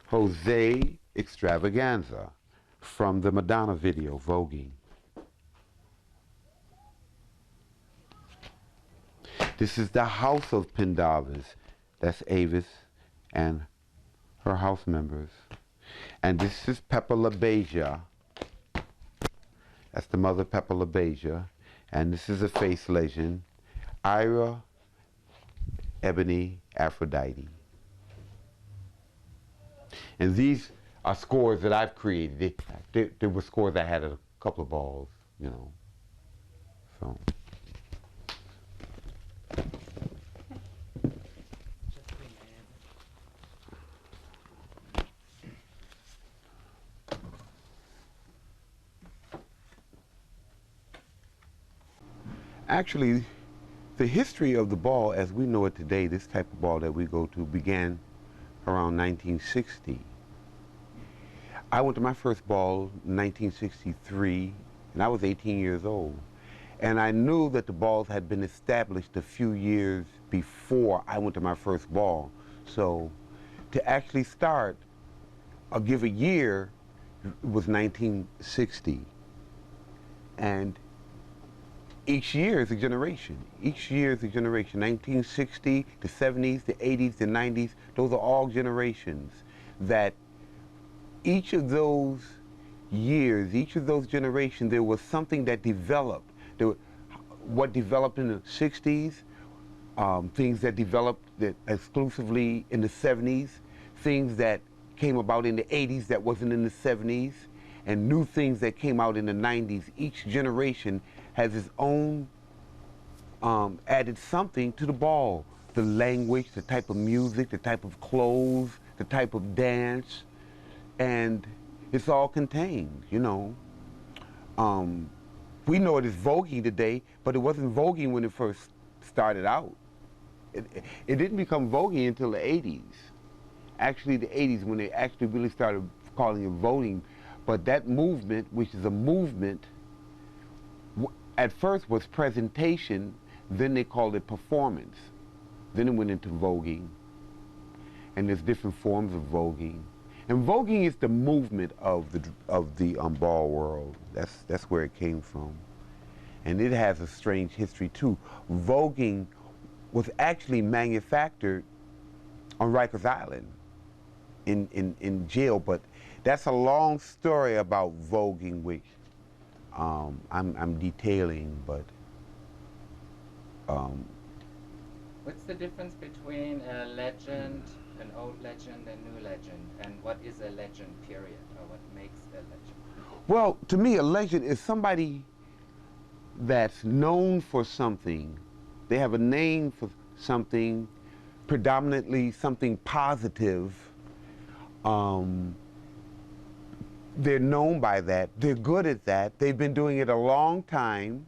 Jose Extravaganza from the Madonna video, Voguing. This is the House of Pendavis. That's Avis and her house members. And this is Pepper LaBeija. That's the mother, Pepper LaBeija. And this is a face legend, Ira Ebony Aphrodite. And these are scores that I've created. They were scores I had at a couple of balls, you know. So. Actually, the history of the ball as we know it today, this type of ball that we go to, began around 1960. I went to my first ball in 1963, and I was 18 years old. And I knew that the balls had been established a few years before I went to my first ball. So to actually start or give a year was 1960. And each year is a generation. Each year is a generation. 1960, the 70s, the 80s, the 90s, those are all generations that each of those years, each of those generations, there was something that developed. What developed in the 60s, things that developed exclusively in the 70s, things that came about in the 80s that wasn't in the 70s, and new things that came out in the 90s. Each generation has its own added something to the ball. The language, the type of music, the type of clothes, the type of dance, and it's all contained, you know. We know it is voguing today, but it wasn't voguing when it first started out. It didn't become voguing until the 80s. Actually, the 80s when they actually really started calling it voguing. But that movement, which is a movement, at first was presentation, then they called it performance. Then it went into voguing. And there's different forms of voguing. And voguing is the movement of the ball world. That's where it came from. And it has a strange history too. Voguing was actually manufactured on Rikers Island in jail, but that's a long story about voguing, which I'm detailing, but What's the difference between a legend, an old legend, and new legend? And what is a legend, period? Or what makes a legend? well, to me, a legend is somebody that's known for something. They have a name for something, predominantly something positive. They're known by that. They're good at that. They've been doing it a long time.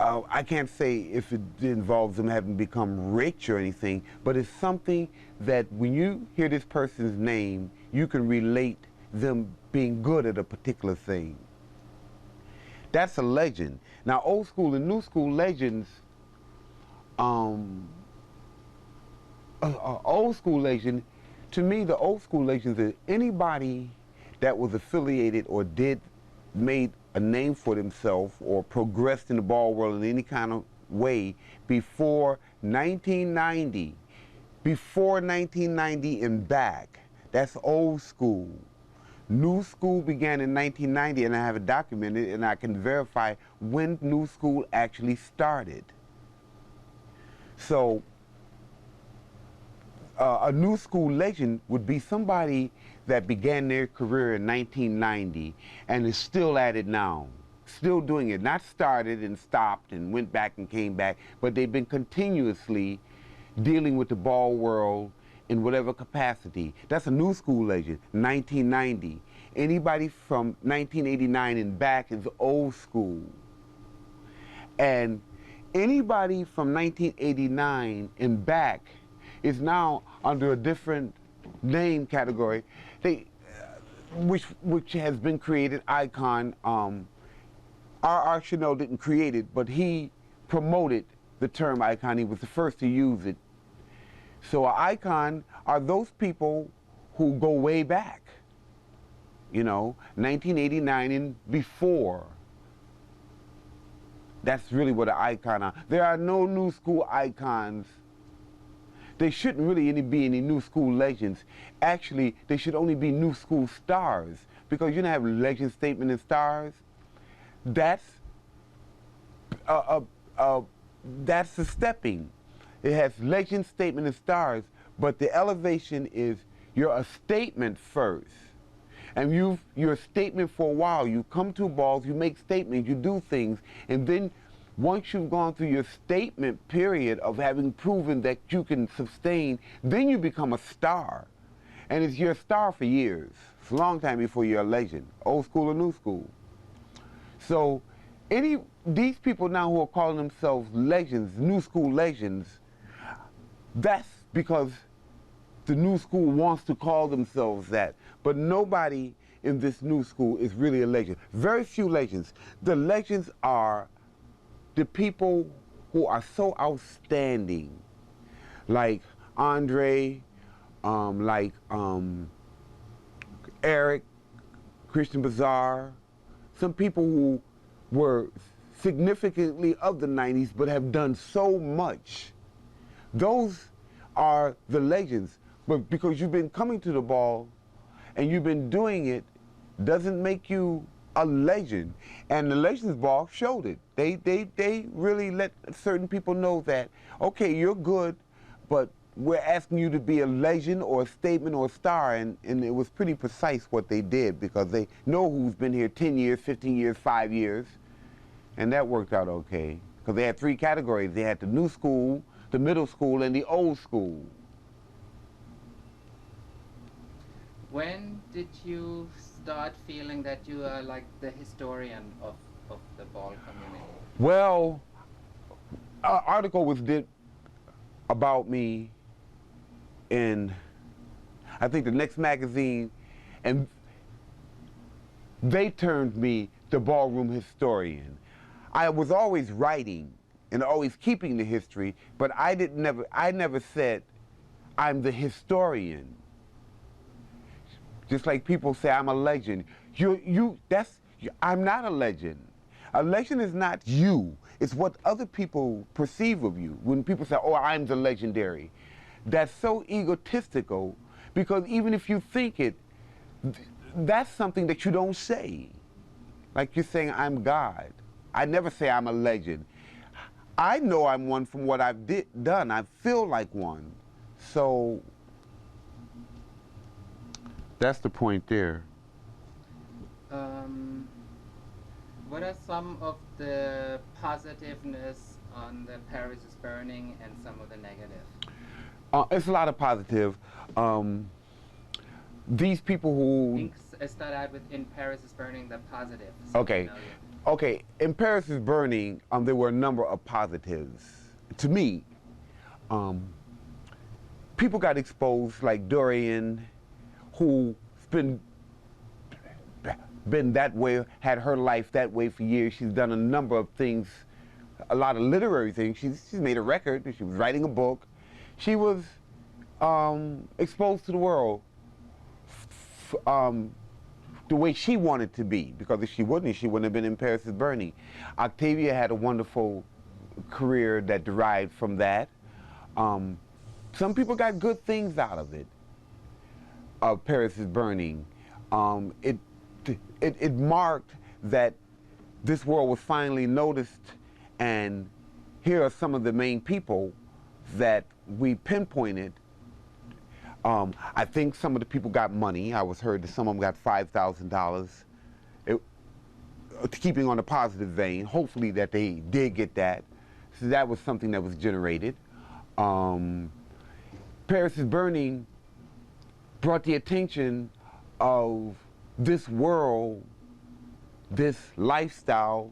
I can't say if it involves them having become rich or anything, but it's something that when you hear this person's name, you can relate them being good at a particular thing. That's a legend. Now, old school and new school legends, old school legend, to me, the old school legends is anybody that was affiliated or made a name for themselves or progressed in the ball world in any kind of way before 1990. Before 1990 and back. That's old school. New school began in 1990, and I have it documented, and I can verify when new school actually started. So a new school legend would be somebody that began their career in 1990 and is still at it now, still doing it. Not started and stopped and went back and came back, but they've been continuously dealing with the ball world in whatever capacity. That's a new school legend, 1990. Anybody from 1989 and back is old school. And anybody from 1989 and back is now under a different name category, which has been created, icon. R.R. Chanel didn't create it, but he promoted the term icon. He was the first to use it. So an icon are those people who go way back, you know, 1989 and before. That's really what an icon are. There are no new school icons. There shouldn't really be any new school legends. Actually, there should only be new school stars, because you don't have legend, statement, and stars. That's the stepping. It has legend, statement, and stars, but the elevation is you're a statement first. And you're a statement for a while. You come to balls, you make statements, you do things, and then once you've gone through your statement period of having proven that you can sustain, then you become a star. And you're a star for years. It's a long time before you're a legend, old school or new school. So these people now who are calling themselves legends, new school legends, that's because the new school wants to call themselves that. But nobody in this new school is really a legend. Very few legends. The legends are the people who are so outstanding, like Andre, like Eric, Christian Bazaar, some people who were significantly of the 90s but have done so much. Those are the legends. But because you've been coming to the ball and you've been doing it doesn't make you a legend. And the Legends Ball showed it. They really let certain people know that, okay, you're good, but we're asking you to be a legend or a statement or a star, and it was pretty precise what they did because they know who's been here 10 years, 15 years, 5 years, and that worked out okay. Because they had 3 categories. They had the new school, the middle school, and the old school. When did you start feeling that you are like the historian of the ball community? Well, an article was did about me in, I think, the next magazine, and they termed me the ballroom historian. I was always writing and always keeping the history, but I never said I'm the historian. Just like people say I'm a legend. I'm not a legend. A legend is not you. It's what other people perceive of you. When people say, oh, I'm the legendary. That's so egotistical because even if you think it, that's something that you don't say. Like you're saying, I'm God. I never say I'm a legend. I know I'm one from what I've done. I feel like one. So that's the point there. What are some of the positiveness on the Paris is Burning and some of the negative? It's a lot of positive. These people who... Start out with In Paris is Burning, the positive. Okay. Okay, In Paris is Burning, there were a number of positives. To me, people got exposed, like Dorian, who's been that way, had her life that way for years. She's done a number of things, a lot of literary things. She's made a record, she was writing a book. She was exposed to the world the way she wanted to be, because if she wouldn't have been In Paris is Burning. Octavia had a wonderful career that derived from that. Some people got good things out of it. Paris is Burning. It marked that this world was finally noticed, and here are some of the main people that we pinpointed. I think some of the people got money. I was heard that some of them got $5,000. Keeping on a positive vein, hopefully that they did get that. So that was something that was generated. Paris is Burning brought the attention of this world, this lifestyle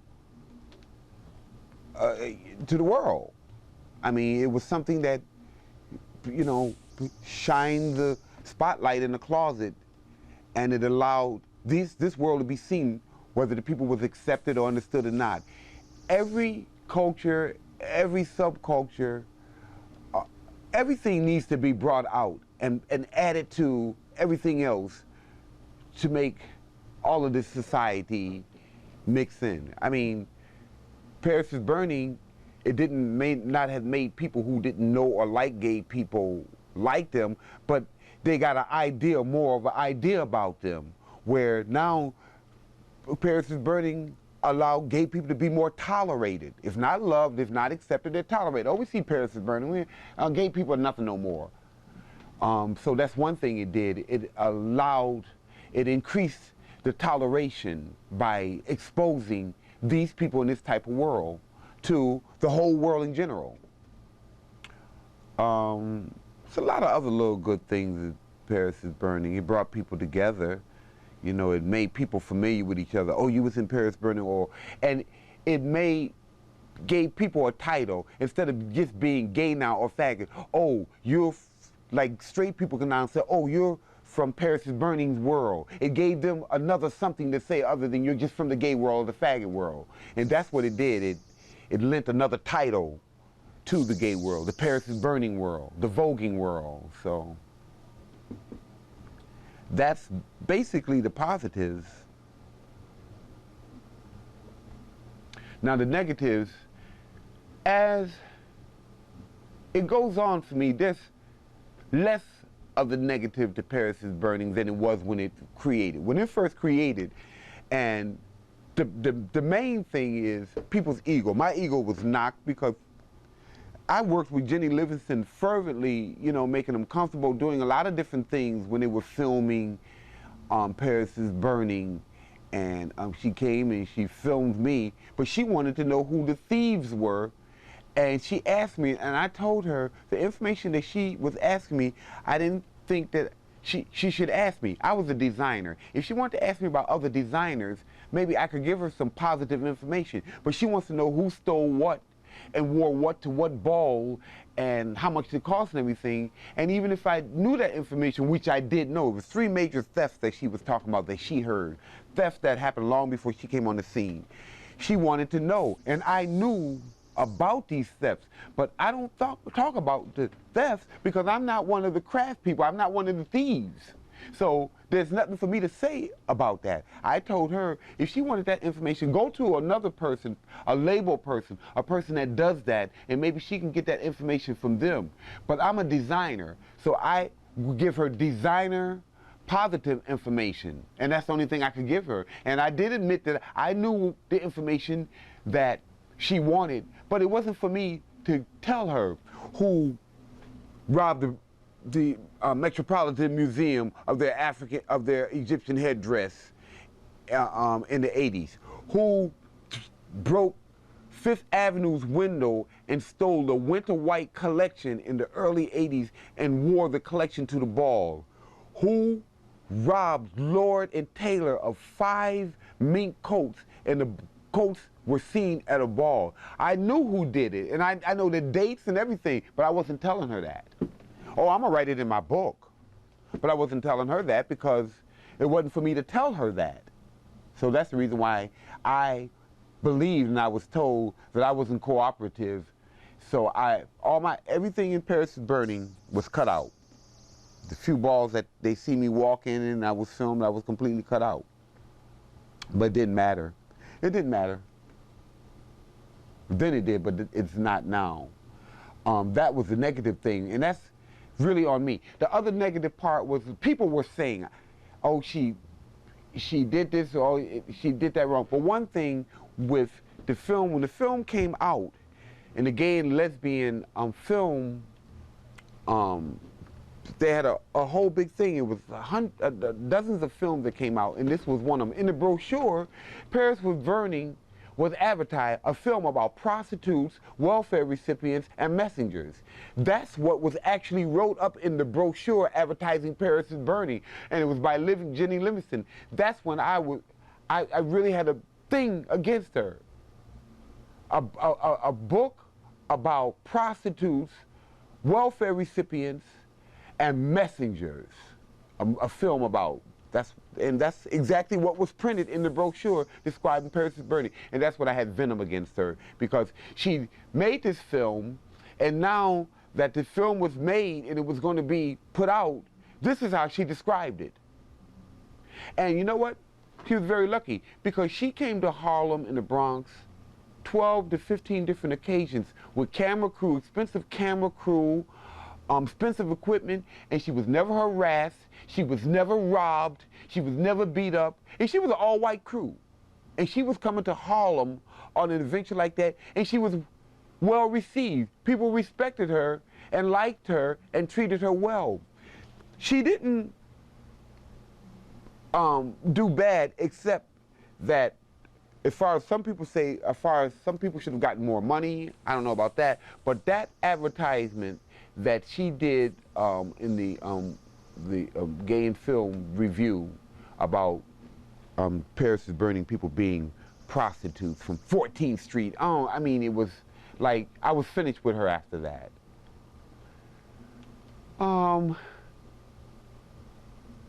to the world. I mean, it was something that, you know, shined the spotlight in the closet, and it allowed this world to be seen, whether the people was accepted or understood or not. Every culture, every subculture, everything needs to be brought out and added to everything else to make all of this society mix in. I mean, Paris is Burning, it may not have made people who didn't know or like gay people like them, but they got an idea, more of an idea about them, where now Paris is Burning allow gay people to be more tolerated. If not loved, if not accepted, they're tolerated. Oh, we see Paris is Burning. Gay people are nothing no more. So that's one thing it did. It increased the toleration by exposing these people in this type of world to the whole world in general. It's a lot of other little good things that Paris is Burning. It brought people together. You know, it made people familiar with each other. Oh, you was in Paris burning, and it gave people a title instead of just being gay now or faggot. Oh, like straight people can now say, oh, you're from Paris is Burning's world. It gave them another something to say other than you're just from the gay world or the faggot world. And that's what it did. It lent another title to the gay world, the Paris is Burning world, the voguing world. So that's basically the positives. Now the negatives, as it goes on for me, there's less of the negative to Paris is Burning than it was when it created. When it first created, and the main thing is people's ego. My ego was knocked because I worked with Jenny Livingston fervently, you know, making them comfortable, doing a lot of different things when they were filming Paris is Burning. And she came and she filmed me, but she wanted to know who the thieves were. And she asked me, and I told her the information that she was asking me, I didn't think that she should ask me. I was a designer. If she wanted to ask me about other designers, maybe I could give her some positive information. But she wants to know who stole what and wore what to what ball and how much it cost and everything. And even if I knew that information, which I did know, it was 3 major thefts that she was talking about that she heard. Thefts that happened long before she came on the scene. She wanted to know, and I knew about these thefts, but I don't talk about the thefts because I'm not one of the craft people. I'm not one of the thieves. So there's nothing for me to say about that. I told her if she wanted that information, go to another person, a label person, a person that does that, and maybe she can get that information from them. But I'm a designer, so I give her designer positive information, and that's the only thing I could give her. And I did admit that I knew the information that she wanted, but it wasn't for me to tell her who robbed the Metropolitan Museum of their Egyptian headdress in the 80s, who broke Fifth Avenue's window and stole the winter white collection in the early 80s and wore the collection to the ball, who robbed Lord and Taylor of 5 mink coats, and the coats were seen at a ball. I knew who did it, and I know the dates and everything, but I wasn't telling her that. Oh, I'm gonna write it in my book, but I wasn't telling her that because it wasn't for me to tell her that. So that's the reason why I believed and I was told that I wasn't cooperative. So everything in Paris is Burning was cut out. The few balls that they see me walk in and I was filmed, I was completely cut out. But it didn't matter. It didn't matter. Then it did, but it's not now. That was the negative thing, and that's really on me. The other negative part was people were saying, oh, she did this, or she did that wrong. But one thing with the film, when the film came out, and the gay and lesbian film, they had a whole big thing. It was dozens of films that came out, and this was one of them. In the brochure, Paris was Burning was advertised a film about prostitutes, welfare recipients, and messengers. That's what was actually wrote up in the brochure advertising Paris is Burning, and it was by Jenny Livingston. That's when I really had a thing against her. A book about prostitutes, welfare recipients, and messengers. A film about. That's exactly what was printed in the brochure describing Paris is Burning. And that's what I had venom against her, because she made this film, and now that the film was made and it was going to be put out, this is how she described it. And you know what? She was very lucky, because she came to Harlem in the Bronx 12 to 15 different occasions with camera crew, expensive camera crew, expensive equipment, and she was never harassed, she was never robbed, she was never beat up, and she was an all-white crew. And she was coming to Harlem on an adventure like that, and she was well received. People respected her and liked her and treated her well. She didn't do bad, except that, as far as some people say, some people should have gotten more money, I don't know about that, but that advertisement that she did in the Gay and Film review about Paris is Burning people being prostitutes from 14th Street. Oh, I mean, it was like, I was finished with her after that.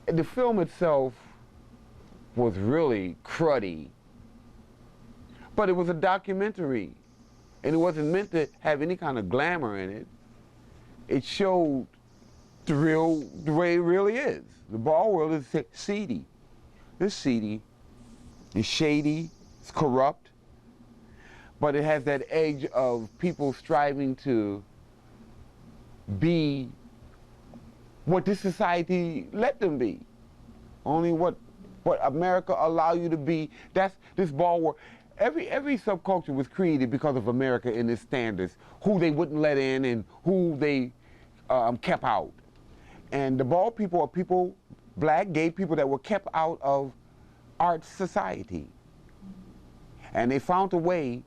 The film itself was really cruddy, but it was a documentary, and it wasn't meant to have any kind of glamour in it. It showed the way it really is. The ball world is seedy. It's seedy, it's shady, it's corrupt, but it has that edge of people striving to be what this society let them be. Only what America allow you to be. That's this ball world. Every subculture was created because of America and its standards, who they wouldn't let in and who they kept out. And the ball people are people, black, gay people that were kept out of art society. And they found a way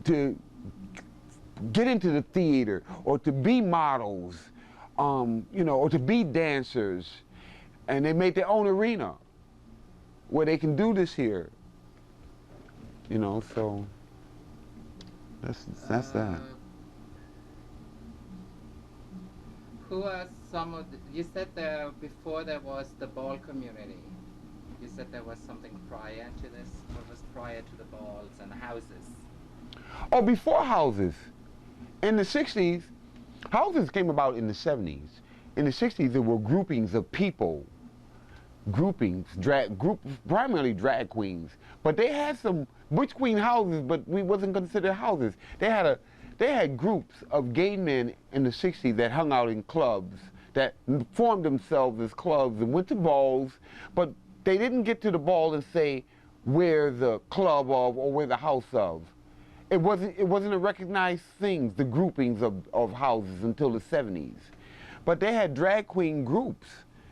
to get into the theater or to be models, you know, or to be dancers. And they made their own arena where they can do this here. You know, so that's that. Who are some of the, you said before there was the ball community. You said there was something prior to this. What was prior to the balls and houses? Oh, before houses. In the 60s, houses came about in the 70s. In the 60s, there were groupings of people, primarily drag queens. But they had some butch queen houses, but we wasn't considered houses. They had groups of gay men in the 60s that hung out in clubs, that formed themselves as clubs and went to balls, but they didn't get to the ball and say, we're the club of or we're the house of. It wasn't a recognized thing, the groupings of houses until the 70s. But they had drag queen groups,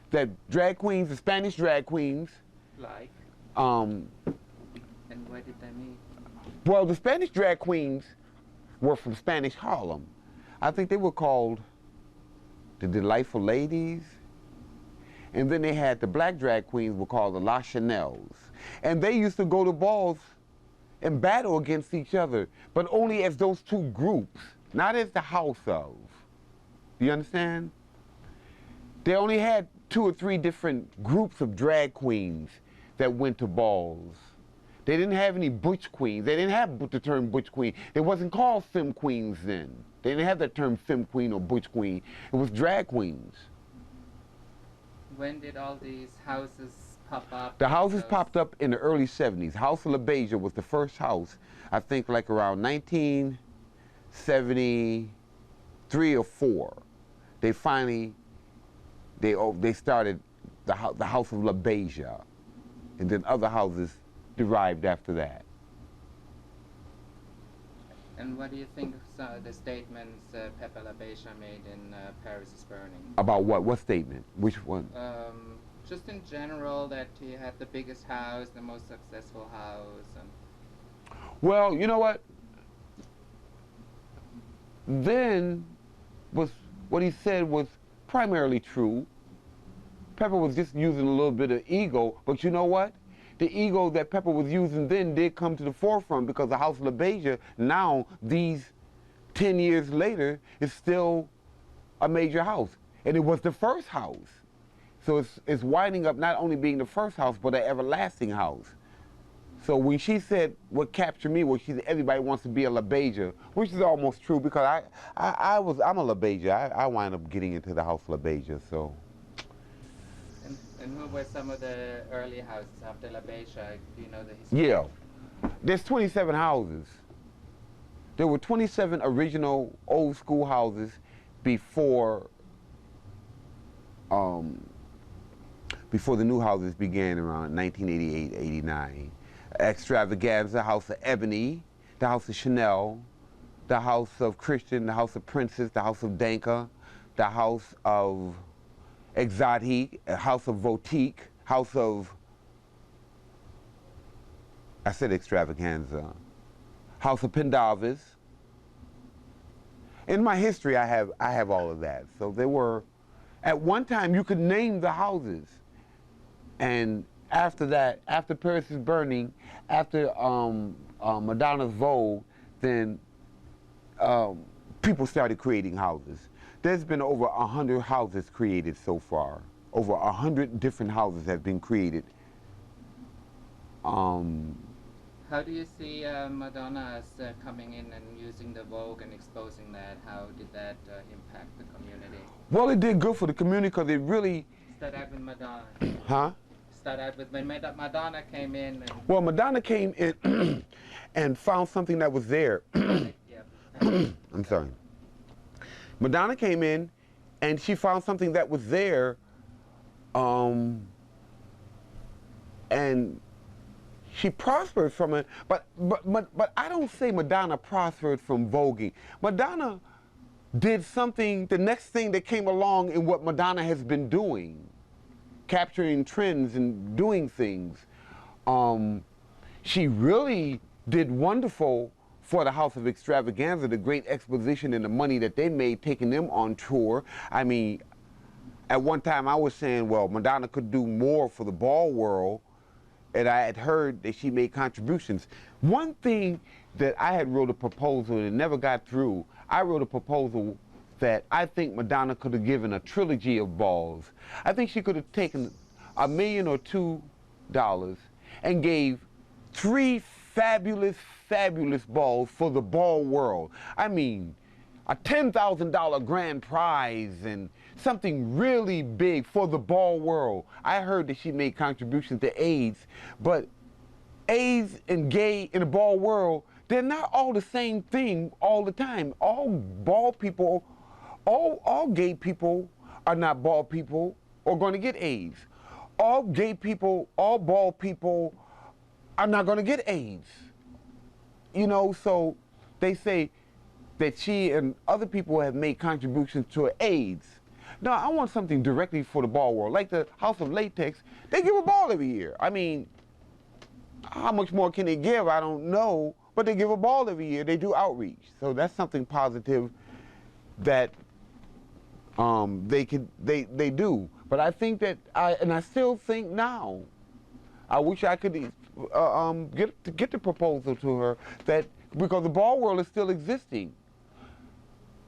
that drag queens, the Spanish drag queens. Like? And where did they meet? Well, the Spanish drag queens were from Spanish Harlem. I think they were called the Delightful Ladies. And then they had the black drag queens were called the La Chanels. And they used to go to balls and battle against each other, but only as those two groups, not as the house of. You understand? They only had 2 or 3 different groups of drag queens that went to balls. They didn't have any butch queens. They didn't have the term butch queen. It wasn't called femme queens then. They didn't have that term femme queen or butch queen. It was drag queens. When did all these houses pop up? The houses popped up in the early 70s. House of La Beja was the first house, I think like around 1973 or 4. They finally, they started the House of La Beja, and then other houses derived after that. And what do you think of the statements Pepe La Beja made in Paris is Burning? About what? What statement? Which one? Just in general, that he had the biggest house, the most successful house. And well, you know what? Then what he said was primarily true. Pepper was just using a little bit of ego, but you know what? The ego that Pepper was using then did come to the forefront because the House of La Beja now, these 10 years later, is still a major house. And it was the first house. So it's winding up not only being the first house, but an everlasting house. So when she said what captured me was she said everybody wants to be a La Beja, which is almost true because I'm a La Beja. I wind up getting into the House of La Beja, so. And who were some of the early houses after La Beja? Do you know the history? Yeah. There's 27 houses. There were 27 original old school houses before the new houses began around 1988, 89. Extravaganza, House of Ebony, the House of Chanel, the House of Christian, the House of Princess, the House of Danka, the House of Exotique, House of Votique, House of, I said Extravaganza, House of Pendavis. In my history, I have all of that. So there were, at one time, you could name the houses, and after that, after Paris is Burning, after Madonna's Vogue, then people started creating houses. There's been over 100 houses created so far. Over 100 different houses have been created. How do you see Madonna as coming in and using the Vogue and exposing that? How did that impact the community? Well, it did good for the community because it really... Start out with Madonna. Huh? Start out with when Madonna came in. And Well, Madonna came in and found something that was there. I'm sorry. Madonna came in and she found something that was there, and she prospered from it. But I don't say Madonna prospered from voguing. Madonna did something, the next thing that came along in what Madonna has been doing, capturing trends and doing things. She really did wonderful for the House of Extravaganza, the great exposition and the money that they made taking them on tour. I mean, at one time I was saying, well, Madonna could do more for the ball world, and I had heard that she made contributions. One thing that I had wrote a proposal and never got through, I wrote a proposal that I think Madonna could have given a trilogy of balls. I think she could have taken $1 million or $2 and gave 3 fabulous, fabulous balls for the ball world. I mean, a $10,000 grand prize and something really big for the ball world. I heard that she made contributions to AIDS, but AIDS and gay in the ball world, they're not all the same thing all the time. All ball people, all gay people are not ball people or going to get AIDS. All gay people, all ball people are not going to get AIDS. You know, so they say that she and other people have made contributions to AIDS. No, I want something directly for the ball world. Like the House of Latex, they give a ball every year. I mean, how much more can they give? I don't know, but they give a ball every year. They do outreach. So that's something positive that they do. But I think that, I still think now, I wish I could get the proposal to her that, because the ball world is still existing,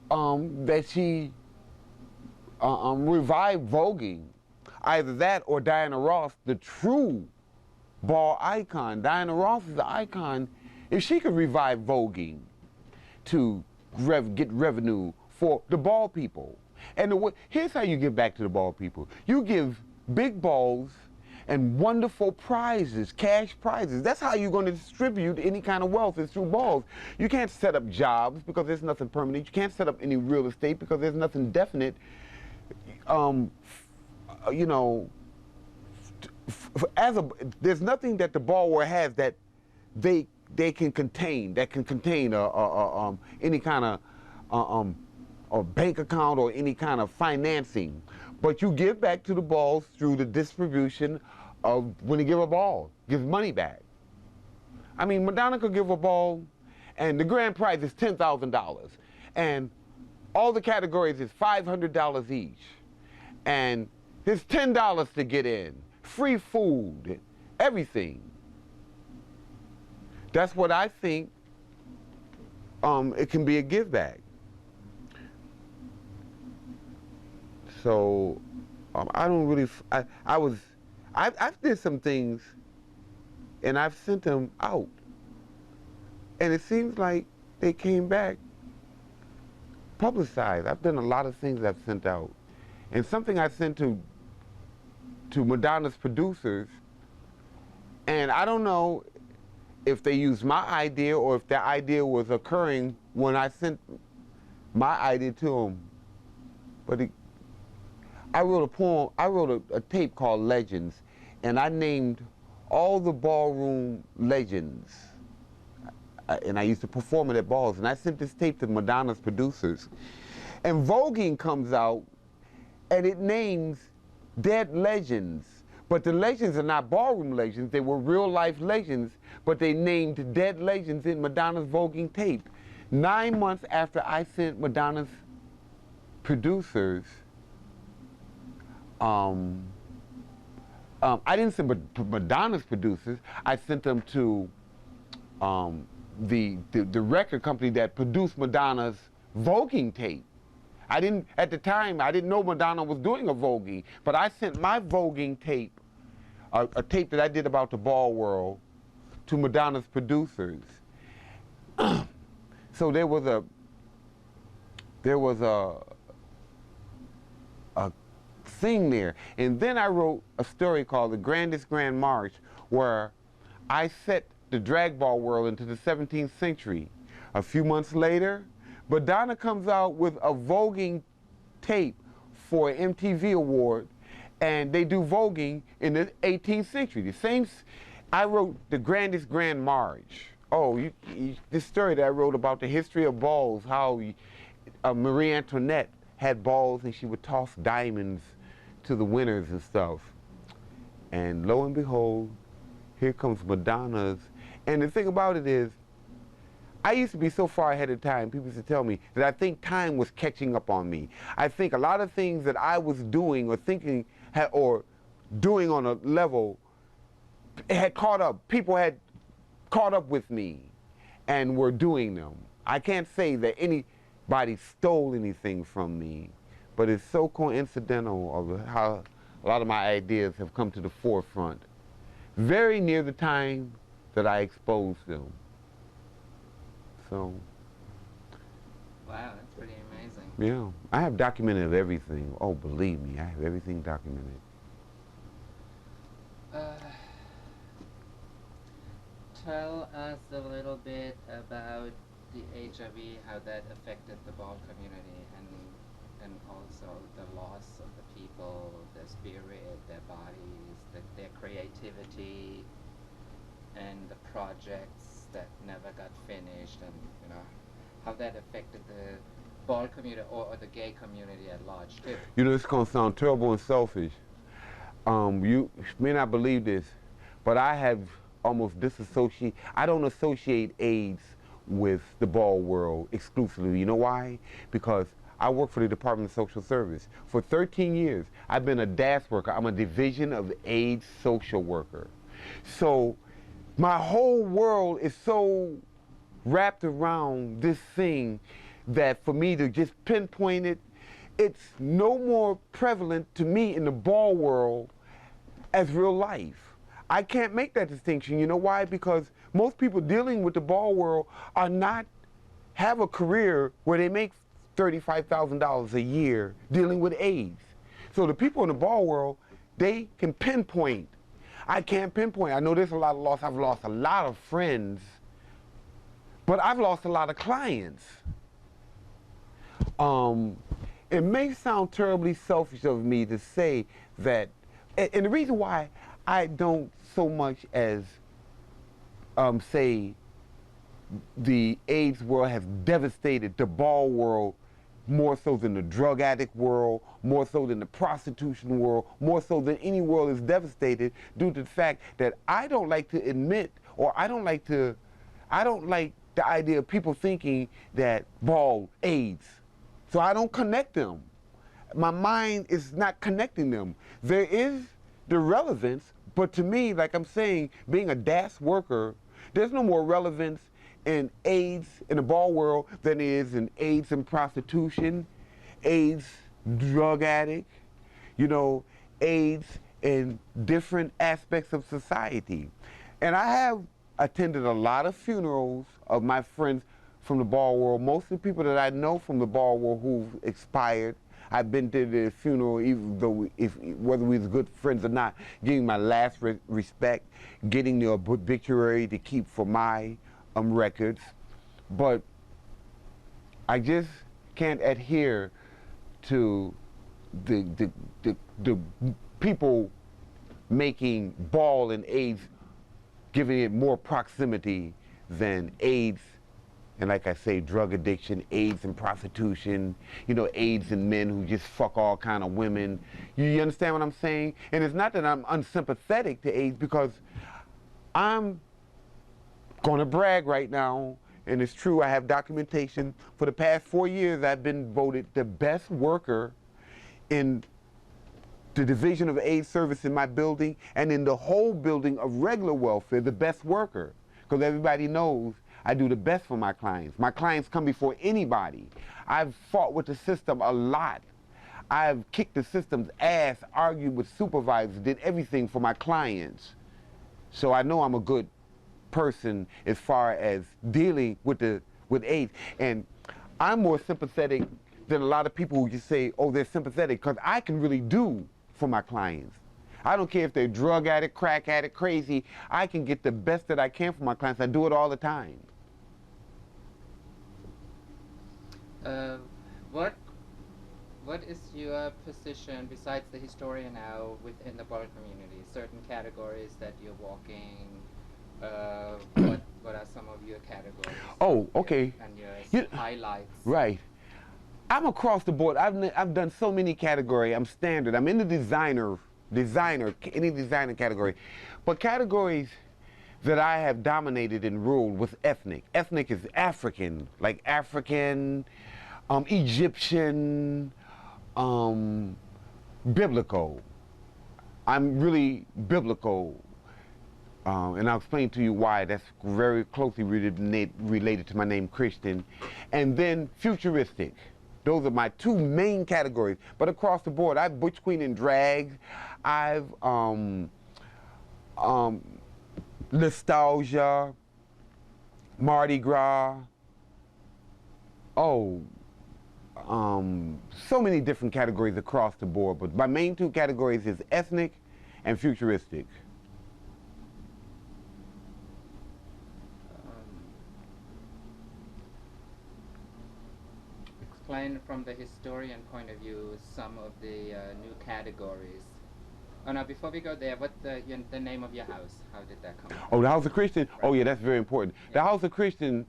that she revive voguing. Either that or Diana Ross, the true ball icon. Diana Ross is the icon. If she could revive voguing to get revenue for the ball people. And here's how you give back to the ball people. You give big balls and wonderful prizes, cash prizes. That's how you're going to distribute any kind of wealth, is through balls. You can't set up jobs because there's nothing permanent. You can't set up any real estate because there's nothing definite. You know, there's nothing that the ball world has that they can contain, any kind of a bank account or any kind of financing. But you give back to the balls through the distribution of, when you give a ball, give money back. I mean, Madonna could give a ball and the grand prize is $10,000. And all the categories is $500 each. And it's $10 to get in, free food, everything. That's what I think it can be a give back. So I don't really, I've did some things and I've sent them out. And it seems like they came back publicized. I've done a lot of things I've sent out. And something I sent to Madonna's producers, and I don't know if they used my idea or if their idea was occurring when I sent my idea to them. But I wrote a poem, I wrote a tape called Legends, and I named all the ballroom legends. And I used to perform it at balls, and I sent this tape to Madonna's producers. And voguing comes out, and it names dead legends. But the legends are not ballroom legends, they were real life legends, but they named dead legends in Madonna's voguing tape. 9 months after I sent Madonna's producers I didn't send Madonna's producers. I sent them to the record company that produced Madonna's voguing tape. At the time, I didn't know Madonna was doing a voguing, but I sent my voguing tape, a tape that I did about the ball world, to Madonna's producers. So there was a thing there. And then I wrote a story called The Grandest Grand March, where I set the drag ball world into the 17th century. A few months later, Madonna comes out with a voguing tape for an MTV award, and they do voguing in the 18th century. The same, I wrote The Grandest Grand March. Oh, this story that I wrote about the history of balls, how Marie Antoinette had balls and she would toss diamonds to the winners and stuff. And lo and behold, here comes Madonna's. And the thing about it is, I used to be so far ahead of time, people used to tell me that I think time was catching up on me. I think a lot of things that I was doing or thinking or doing on a level had caught up. People had caught up with me and were doing them. I can't say that anybody stole anything from me, but it's so coincidental of how a lot of my ideas have come to the forefront very near the time that I exposed them. So. Wow, that's pretty amazing. Yeah, I have documented everything. Oh, believe me, I have everything documented. Tell us a little bit about the HIV, how that affected the ball community, and also the loss of the people, their spirit, their bodies, their creativity, and the projects that never got finished, and how that affected the ball community or the gay community at large too. It's gonna sound terrible and selfish. You may not believe this, but I have almost disassociated. I don't associate AIDS with the ball world exclusively. You know why? Because I work for the Department of Social Service. For 13 years, I've been a DAS worker. I'm a Division of AIDS social worker. So my whole world is so wrapped around this thing that for me to just pinpoint it, it's no more prevalent to me in the ball world as real life. I can't make that distinction. You know why? Because most people dealing with the ball world have a career where they make $35,000 a year dealing with AIDS. So the people in the ball world, they can pinpoint. I can't pinpoint. I know there's a lot of loss. I've lost a lot of friends, but I've lost a lot of clients. It may sound terribly selfish of me to say that, and the reason why I don't so much as say the AIDS world has devastated the ball world more so than the drug addict world, more so than the prostitution world, more so than any world is devastated, due to the fact that I don't like to admit, or I don't like the idea of people thinking that ball AIDS. So I don't connect them. My mind is not connecting them. There is the relevance, but to me, like I'm saying, being a DAS worker, there's no more relevance in AIDS in the ball world than there is in AIDS and prostitution, AIDS drug addict, AIDS in different aspects of society. And I have attended a lot of funerals of my friends from the ball world, most of the people that I know from the ball world who've expired. I've been to the funeral, even though whether we was good friends or not, giving my last respect, getting the obituary to keep for my records. But I just can't adhere to the people making ball and AIDS, giving it more proximity than AIDS. And like I say, drug addiction, AIDS and prostitution, AIDS and men who just fuck all kind of women. You understand what I'm saying? And it's not that I'm unsympathetic to AIDS, because I'm gonna brag right now, and it's true, I have documentation. For the past 4 years, I've been voted the best worker in the division of aid service in my building, and in the whole building of regular welfare, the best worker. Because everybody knows I do the best for my clients. My clients come before anybody. I've fought with the system a lot. I've kicked the system's ass, argued with supervisors, did everything for my clients. So I know I'm a good person as far as dealing with AIDS. And I'm more sympathetic than a lot of people who just say, oh, they're sympathetic, because I can really do for my clients. I don't care if they're drug addict, crack addict, crazy. I can get the best that I can for my clients. I do it all the time. What is your position, besides the historian now, within the ball community? Certain categories that you're walking, what are some of your categories? Oh, okay. And your highlights? Right. I'm across the board. I've done so many categories. I'm standard. I'm in the any designer category. But categories that I have dominated and ruled with ethnic. Ethnic is African, like African, Egyptian, biblical. I'm really biblical, and I'll explain to you why. That's very closely related to my name, Christian. And then futuristic. Those are my two main categories. But across the board, I've butch, queen, and drag. I've nostalgia, Mardi Gras. Oh, so many different categories across the board. But my main two categories is ethnic and futuristic. Explain from the historian point of view some of the new categories. Oh no, before we go there, what's the name of your house? How did that come? Oh, the House of Christian? Right. Oh yeah, that's very important. Yeah. The House of Christian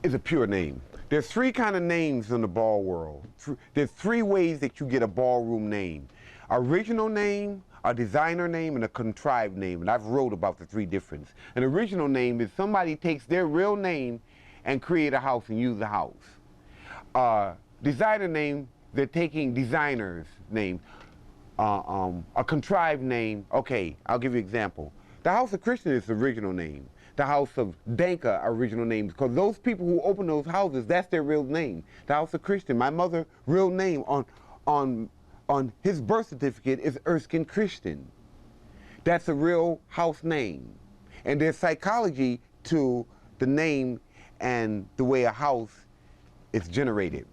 is a pure name. There's three kind of names in the ball world. There's three ways that you get a ballroom name. Original name, a designer name, and a contrived name. And I've wrote about the three difference. An original name is somebody takes their real name and create a house and use the house. Designer name, they're taking designer's name. A contrived name, okay, I'll give you an example. The House of Christian is the original name. The House of Danka are original names, because those people who open those houses, that's their real name. The House of Christian, my mother's real name on his birth certificate is Erskine Christian. That's a real house name. And there's psychology to the name and the way a house is generated.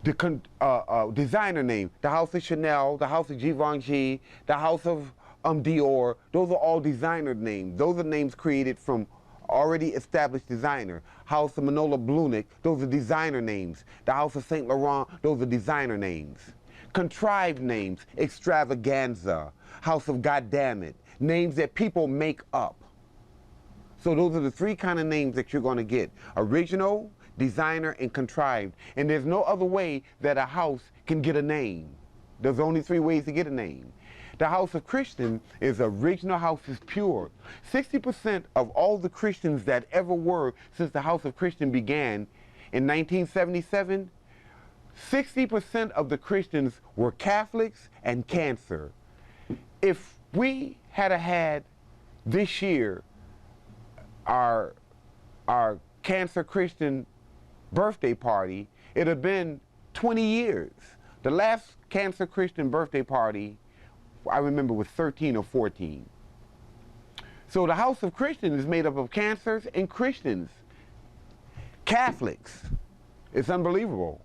The designer name, the House of Chanel, the House of Givenchy, the House of Dior, those are all designer names. Those are names created from already established designer. House of Manola Blahnik, those are designer names. The House of Saint Laurent, those are designer names. Contrived names, extravaganza, House of Goddammit, names that people make up. So those are the three kind of names that you're going to get. Original, designer, and contrived. And there's no other way that a house can get a name. There's only three ways to get a name. The House of Christian is original, house is pure. 60% of all the Christians that ever were since the House of Christian began in 1977, 60% of the Christians were Catholics and Cancer. If we had this year our Cancer Christian birthday party, it had been 20 years. The last Cancer Christian birthday party, I remember, was 13 or 14. So the House of Christian is made up of Cancers and Christians. Catholics. It's unbelievable,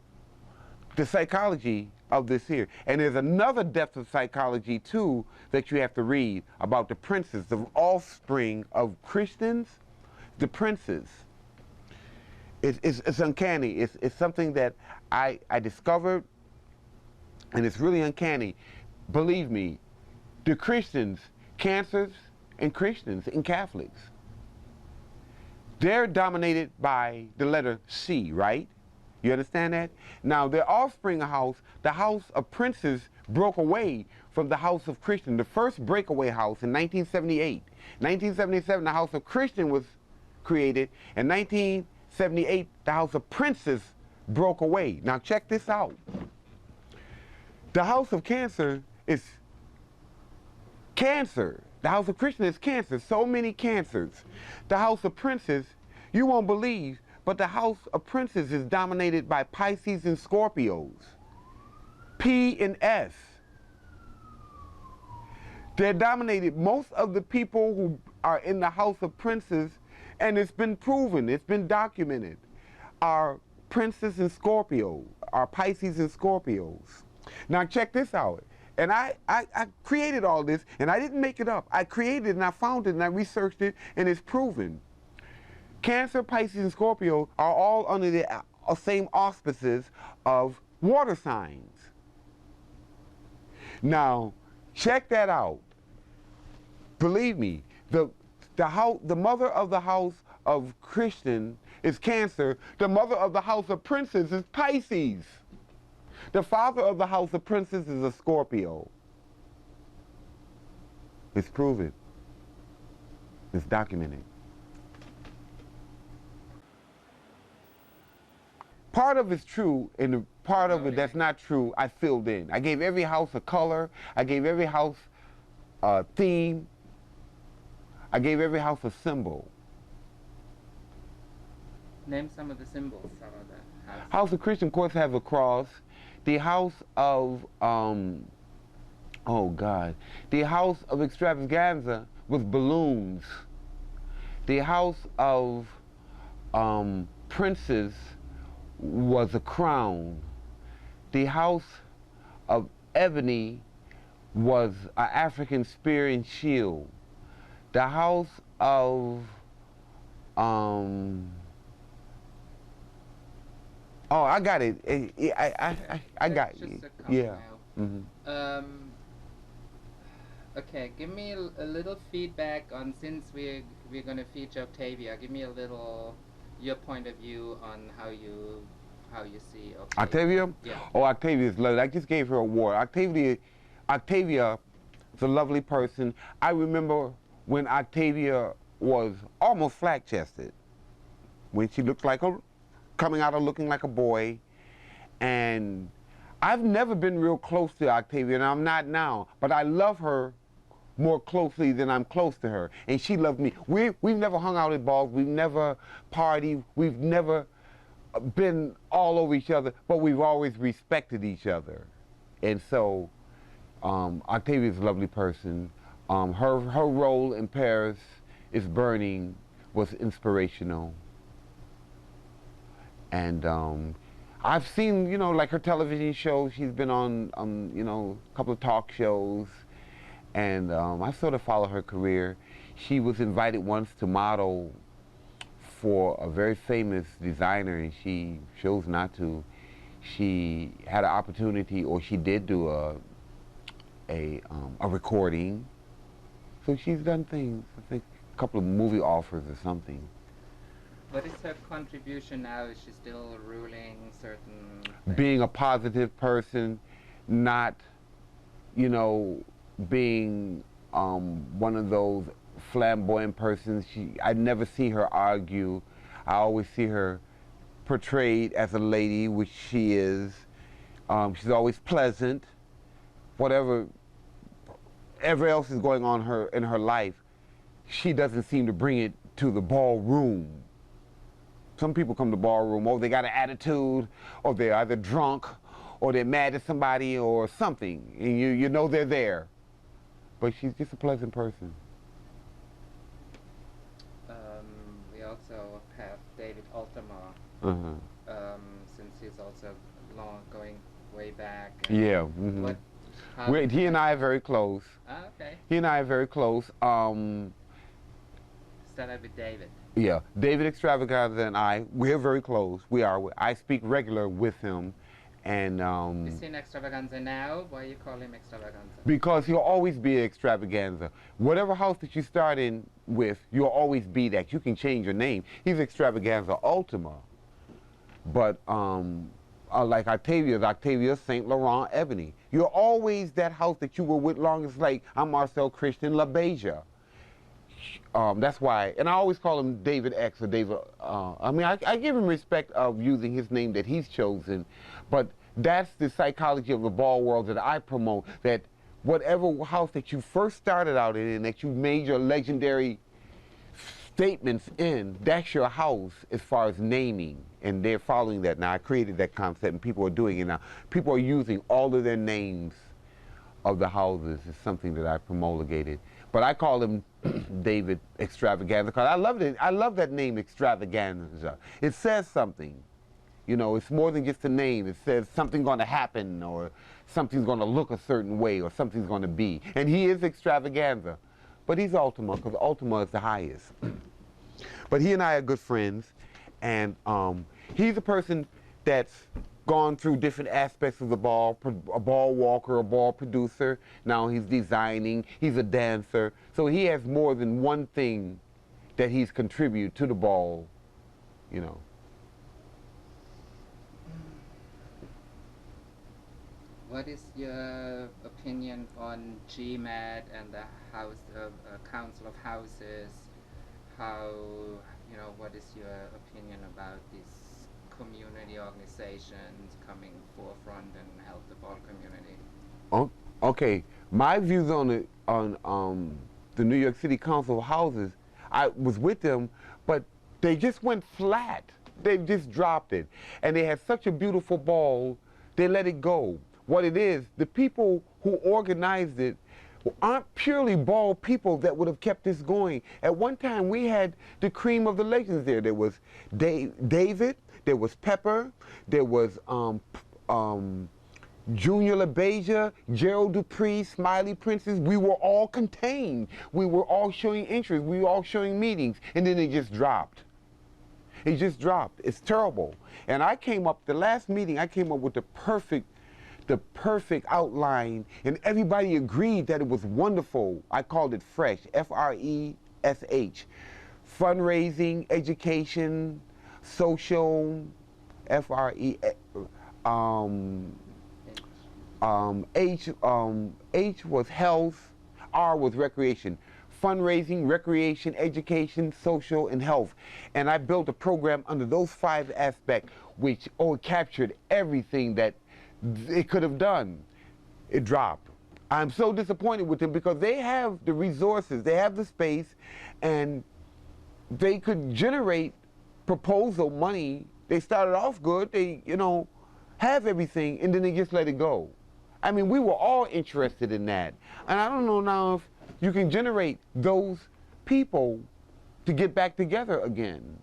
the psychology of this here. And there's another depth of psychology, too, that you have to read about the princes, the offspring of Christians, the princes. It's uncanny. It's something that I discovered, and it's really uncanny. Believe me, the Christians, Cancers and Christians and Catholics, they're dominated by the letter C, right? You understand that? Now, their offspring house, the House of Princes, broke away from the House of Christian, the first breakaway house in 1978. 1977, the House of Christian was created. In 1978, the House of Princes broke away. Now, check this out. The house of cancer is cancer. The house of Christian is cancer. So many cancers. The house of princes, you won't believe, but the house of princes is dominated by Pisces and Scorpios. P and S. They're dominated. Most of the people who are in the house of princes, and it's been proven, it's been documented, are princes and Scorpio, are Pisces and Scorpios. Now check this out. And I created all this, and I didn't make it up. I created it, and I found it, and I researched it, and it's proven. Cancer, Pisces, and Scorpio are all under the same auspices of water signs. Now, check that out. Believe me, the mother of the house of Christian is Cancer. The mother of the house of Princes is Pisces. The father of the house of Princes is a Scorpio. It's proven. It's documented. Part of it's true, and the part of it that's not true, I filled in. I gave every house a color. I gave every house a theme. I gave every house a symbol. Name some of the symbols of the house. House of Christian, of course, have a cross. The house of, the house of extravaganza with balloons. The house of princes was a crown. The house of ebony was an African spear and shield. The house of, oh, I got it. I got it. Yeah. Mm-hmm. Okay, give me a little feedback on, since we're going to feature Octavia. Give me a little your point of view on how you see Octavia. Octavia? Yeah. Oh, Octavia is lovely. I just gave her an award. Octavia is a lovely person. I remember when Octavia was almost flat-chested, when she looked like coming out of looking like a boy. And I've never been real close to Octavia, and I'm not now, but I love her more closely than I'm close to her, and she loved me. We've never hung out at balls, we've never partied, we've never been all over each other, but we've always respected each other. And so Octavia's a lovely person. Her role in Paris is Burning was inspirational. And I've seen, like her television shows. She's been on, a couple of talk shows, and I sort of follow her career. She was invited once to model for a very famous designer, and she chose not to. She had an opportunity, or she did do a recording. So she's done things. I think a couple of movie offers or something. What is her contribution now? Is she still ruling certain things? Being a positive person, not, being one of those flamboyant persons. I never see her argue. I always see her portrayed as a lady, which she is. She's always pleasant. Whatever else is going on in her life, she doesn't seem to bring it to the ballroom. Some people come to the ballroom, they got an attitude, or they're either drunk, or they're mad at somebody, or something, and you know they're there. But she's just a pleasant person. We also have David Altamar, since he's also going way back. Yeah. Mm-hmm. He and I are very close. Ah, okay. He and I are very close. Started with David. Yeah, David Extravaganza and we're very close. We are. I speak regular with him, and Is he an extravaganza now? Why you call him extravaganza? Because he'll always be an extravaganza. Whatever house that you start in with, you'll always be that. You can change your name. He's Extravaganza Ultima, but like Octavia Saint Laurent Ebony. You're always that house that you were with longest. Like I'm Marcel Christian La Beja. That's why, and I always call him David X or David. I give him respect of using his name that he's chosen, but that's the psychology of the ball world that I promote, that whatever house that you first started out in and that you made your legendary statements in, that's your house as far as naming. And they're following that now. I created that concept and people are doing it now. People are using all of their names of the houses is something that I promulgated. But I call him David Extravaganza because I love it. I love that name, Extravaganza. It says something. You know, it's more than just a name. It says something's going to happen or something's going to look a certain way or something's going to be. And he is Extravaganza. But he's Ultima because Ultima is the highest. But he and I are good friends. And he's a person that's gone through different aspects of the ball, a ball walker, a ball producer. Now he's designing, he's a dancer. So he has more than one thing that he's contributed to the ball, you know. What is your opinion on GMAT and the House of Council of Houses? How, you know, what is your opinion about these community organizations coming forefront and help the ball community? Oh, okay, my views on the New York City Council of Houses, I was with them, but they just went flat. They just dropped it. And they had such a beautiful ball, they let it go. What it is, the people who organized it aren't purely ball people that would have kept this going. At one time, we had the cream of the legends there. There was David, there was Pepper, there was Junior LaBeija, Gerald Dupree, Smiley Princess. We were all contained. We were all showing interest. We were all showing meetings. And then it just dropped. It just dropped. It's terrible. And I came up, the last meeting, I came up with the perfect outline, and everybody agreed that it was wonderful. I called it FRESH, F-R-E-S-H. Fundraising, education, social, H was health, R was recreation. Fundraising, recreation, education, social, and health. And I built a program under those 5 aspects, which captured everything that it could have done. It dropped. I'm so disappointed with them because they have the resources, they have the space, and they could generate proposal money. They started off good, they, you know, have everything, and then they just let it go. I mean, we were all interested in that. And I don't know now if you can generate those people to get back together again.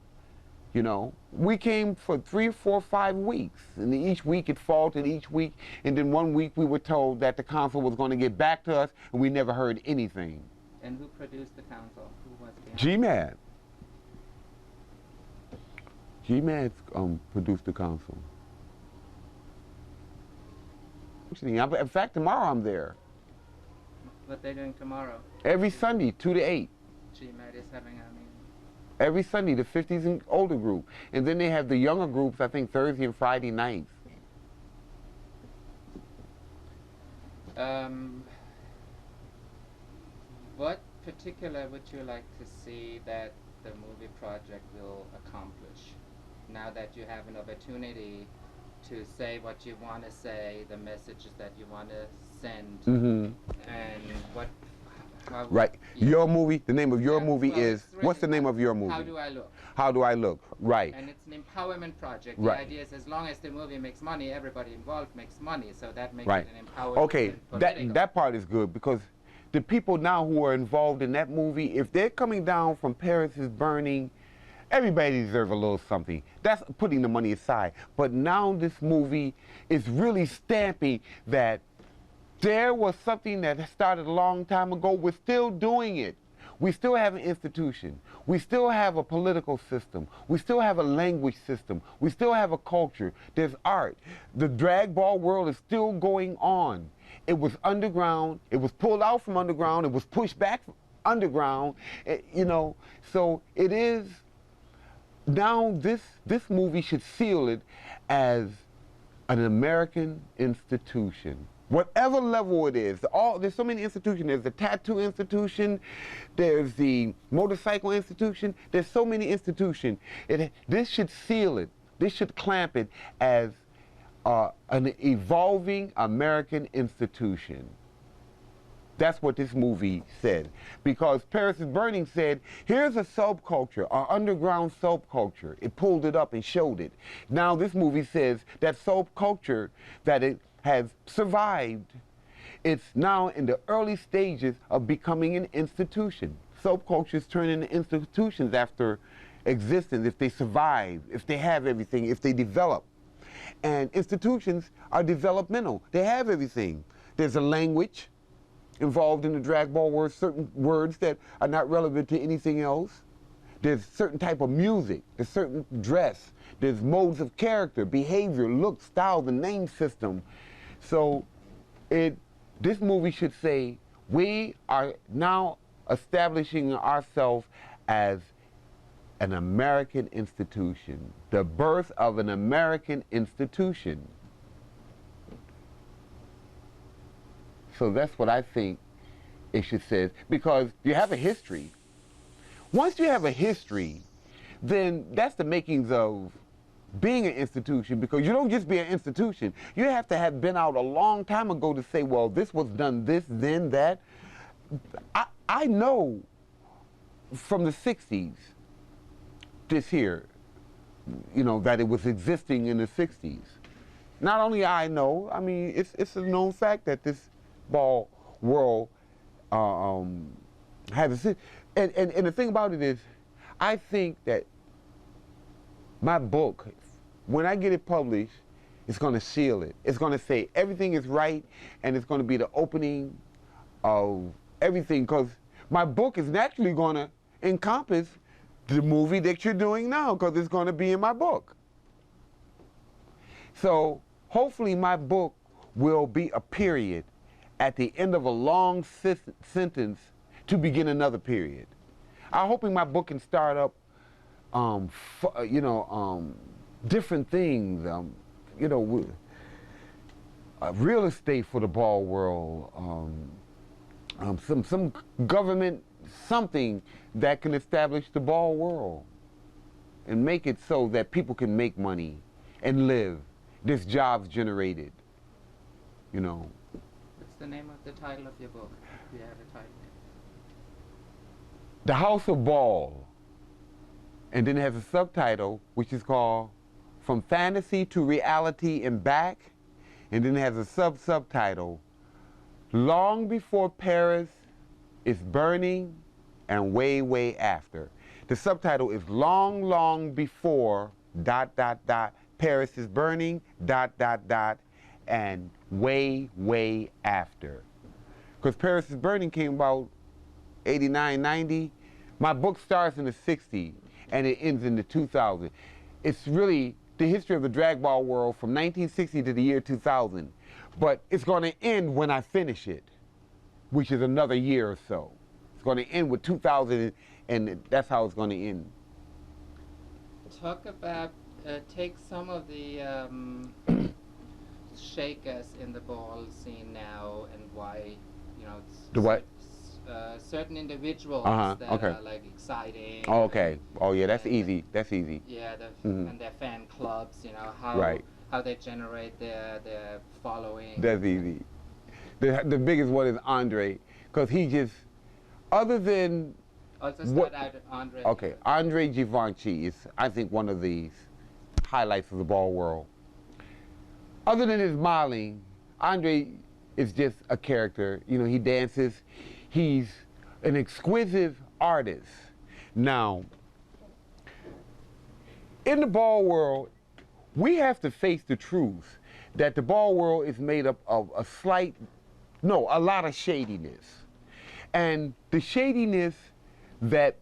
You know, we came for 3, 4, 5 weeks, and each week it faltered each week, and then one week we were told that the council was going to get back to us, and we never heard anything. And who produced the council? Who was behind GMAT. GMAT produced the council. In fact, tomorrow I'm there. What they're doing tomorrow? Every Sunday, 2 to 8. GMAT is having a meeting. Every Sunday, the 50s and older group. And then they have the younger groups, I think, Thursday and Friday nights. What particular would you like to see that the movie project will accomplish? Now that you have an opportunity to say what you want to say, the messages that you want to send, and what... Right. Your movie, the name of your movie is, what's the name of your movie? How Do I Look? How Do I Look? Right. And it's an empowerment project. Right. The idea is as long as the movie makes money, everybody involved makes money. So that makes Right. it an empowerment. Okay, that part is good because the people now who are involved in that movie, if they're coming down from Paris is Burning, everybody deserves a little something. That's putting the money aside. But now this movie is really stamping that there was something that started a long time ago. We're still doing it. We still have an institution. We still have a political system. We still have a language system. We still have a culture. There's art. The drag ball world is still going on. It was underground. It was pulled out from underground. It was pushed back from underground. You know, so it is. Now this movie should seal it as an American institution. Whatever level it is, there's so many institutions. There's the tattoo institution, there's the motorcycle institution, there's so many institutions. This should seal it, this should clamp it as an evolving American institution. That's what this movie said. Because Paris is Burning said, here's a subculture, an underground subculture. It pulled it up and showed it. Now this movie says that subculture, that it has survived, it's now in the early stages of becoming an institution. Subcultures turn into institutions after existence, if they survive, if they have everything, if they develop. And institutions are developmental. They have everything. There's a language involved in the drag ball words, certain words that are not relevant to anything else. There's certain type of music, there's certain dress, there's modes of character, behavior, look, style, the name system. So this movie should say, we are now establishing ourselves as an American institution, the birth of an American institution. So that's what I think it should say, because you have a history. Once you have a history, then that's the makings of being an institution, because you don't just be an institution. You have to have been out a long time ago to say, well, this was done this, then that. I know from the 60s, this here, you know, that it was existing in the 60s. Not only I know, I mean, it's a known fact that this ball world has a, and the thing about it is, I think that my book, when I get it published, it's going to seal it. It's going to say everything is right, and it's going to be the opening of everything, because my book is naturally going to encompass the movie that you're doing now, because it's going to be in my book. So hopefully my book will be a period at the end of a long sentence to begin another period. I'm hoping my book can start up, different things, real estate for the ball world, some government, something that can establish the ball world and make it so that people can make money and live. There's jobs generated, you know. What's the name of the title of your book? Do you have a title? The House of Ball. And then it has a subtitle, which is called From Fantasy to Reality and Back. And then it has a subtitle, Long Before Paris is Burning and Way, Way After. The subtitle is Long, Long Before, ... Paris is Burning, ... and Way, Way After. Because Paris is Burning came about 89, 90. My book starts in the 60s and it ends in the 2000s. It's really the history of the drag ball world from 1960 to the year 2000. But it's going to end when I finish it, which is another year or so. It's going to end with 2000, and that's how it's going to end. Talk about, take some of the shakers in the ball scene now and why, you know, The what? Certain individuals that okay. are like exciting. Oh, okay. Oh yeah, that's easy. That's easy. Yeah, and their fan clubs, you know, how they generate their following. That's easy. The biggest one is Andre, because he just, other than Also start out at Andre. Okay, Andre Givenchy is, I think, one of the highlights of the ball world. Other than his modeling, Andre is just a character. You know, he dances. He's an exquisite artist. Now, in the ball world, we have to face the truth that the ball world is made up of a lot of shadiness. And the shadiness that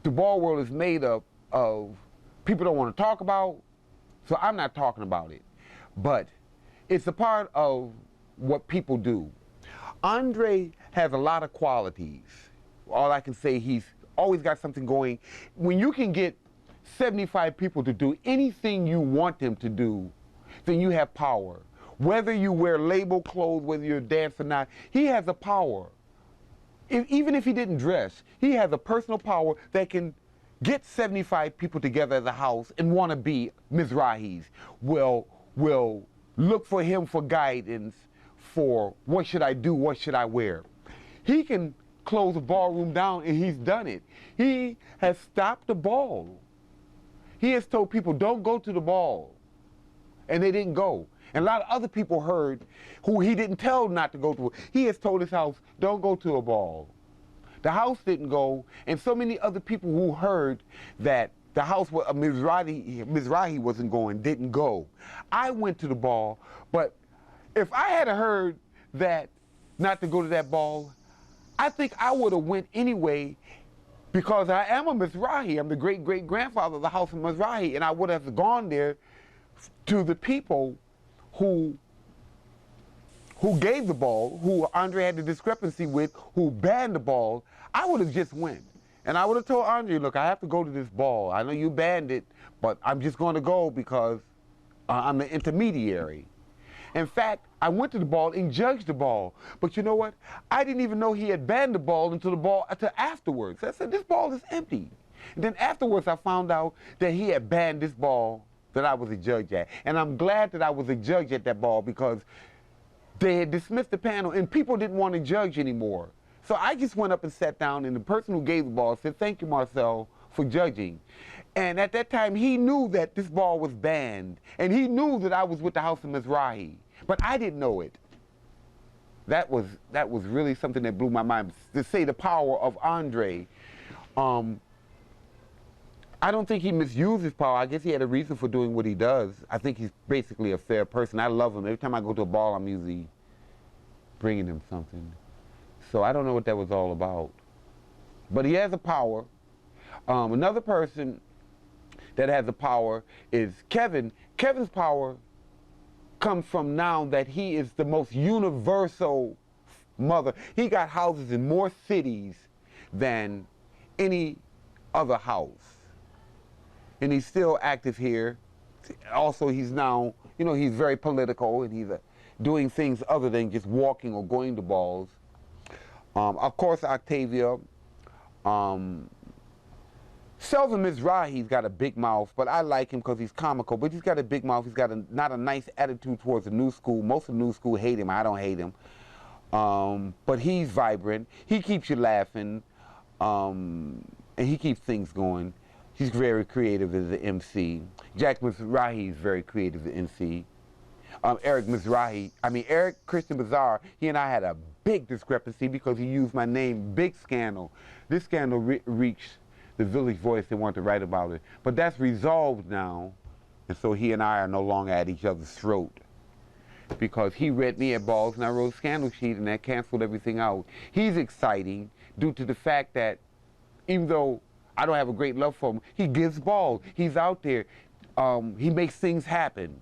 the ball world is made up of, people don't want to talk about, so I'm not talking about it. But it's a part of what people do. Andre has a lot of qualities. All I can say, he's always got something going. When you can get 75 people to do anything you want them to do, then you have power. Whether you wear label clothes, whether you're a dancer or not, he has a power. Even if he didn't dress, he has a personal power that can get 75 people together at the house and want to be Mizrahis. Will look for him for guidance for what should I do, what should I wear. He can close a ballroom down, and he's done it. He has stopped the ball. He has told people, don't go to the ball. And they didn't go. And a lot of other people heard who he didn't tell not to go to. He has told his house, don't go to a ball. The house didn't go, and so many other people who heard that the house where Mizrahi wasn't going didn't go. I went to the ball, but if I had heard that not to go to that ball, I think I would have went anyway, because I am a Mizrahi. I'm the great-great-grandfather of the house of Mizrahi, and I would have gone there to the people who gave the ball, who Andre had the discrepancy with, who banned the ball. I would have just went. And I would have told Andre, look, I have to go to this ball. I know you banned it, but I'm just going to go because I'm the intermediary. In fact, I went to the ball and judged the ball. But you know what? I didn't even know he had banned the ball until afterwards. I said, this ball is empty. And then afterwards, I found out that he had banned this ball that I was a judge at. And I'm glad that I was a judge at that ball, because they had dismissed the panel and people didn't want to judge anymore. So I just went up and sat down, and the person who gave the ball said, thank you, Marcel, for judging. And at that time, he knew that this ball was banned, and he knew that I was with the House of Mizrahi, but I didn't know it. That was really something that blew my mind, to say the power of Andre. I don't think he misused his power. I guess he had a reason for doing what he does. I think he's basically a fair person. I love him. Every time I go to a ball, I'm usually bringing him something. So I don't know what that was all about. But he has a power. Another person that has a power is Kevin. Kevin's power comes from now that he is the most universal mother. He got houses in more cities than any other house. And he's still active here. Also, he's now, you know, he's very political, and he's doing things other than just walking or going to balls. Of course, Octavia. Selvin Mizrahi's got a big mouth, but I like him because he's comical. But he's got a big mouth. He's got not a nice attitude towards the new school. Most of the new school hate him. I don't hate him. But he's vibrant. He keeps you laughing, and he keeps things going. He's very creative as an MC. Jack Mizrahi is very creative as an MC. Eric Christian Bazaar, he and I had a big discrepancy because he used my name, Big Scandal. This scandal reached the Village Voice. They wanted to write about it. But that's resolved now, and so he and I are no longer at each other's throat, because he read me at balls and I wrote a scandal sheet, and that canceled everything out. He's exciting due to the fact that even though I don't have a great love for him, he gives balls. He's out there. He makes things happen.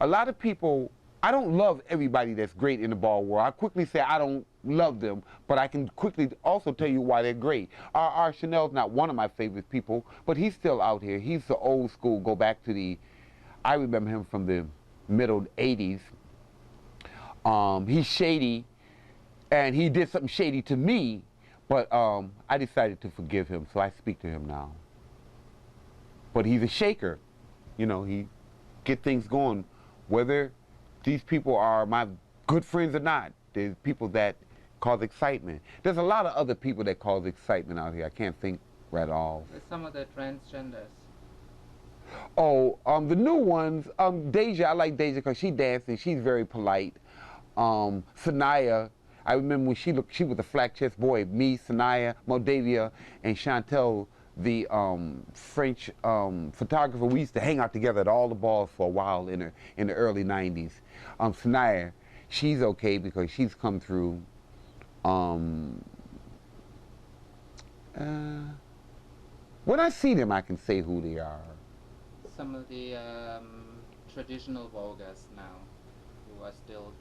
A lot of people, I don't love everybody that's great in the ball world. I quickly say I don't love them, but I can quickly also tell you why they're great. R. Chanel's not one of my favorite people, but he's still out here. He's the old school, go back to I remember him from the middle 80s. He's shady, and he did something shady to me, but I decided to forgive him, so I speak to him now. But he's a shaker. You know, he get things going. Whether these people are my good friends or not, there's people that cause excitement. There's a lot of other people that cause excitement out here. I can't think right off. Some of the transgenders. Oh, the new ones, Deja, I like Deja because she dancing, she's very polite. Sanaya, I remember when she was a flat chest boy. Me, Sanaya, Moldavia, and Chantel, the French photographer, we used to hang out together at all the balls for a while in the early 90s. Sanaya, she's okay because she's come through. When I see them, I can say who they are. Some of the traditional voguers now, who are still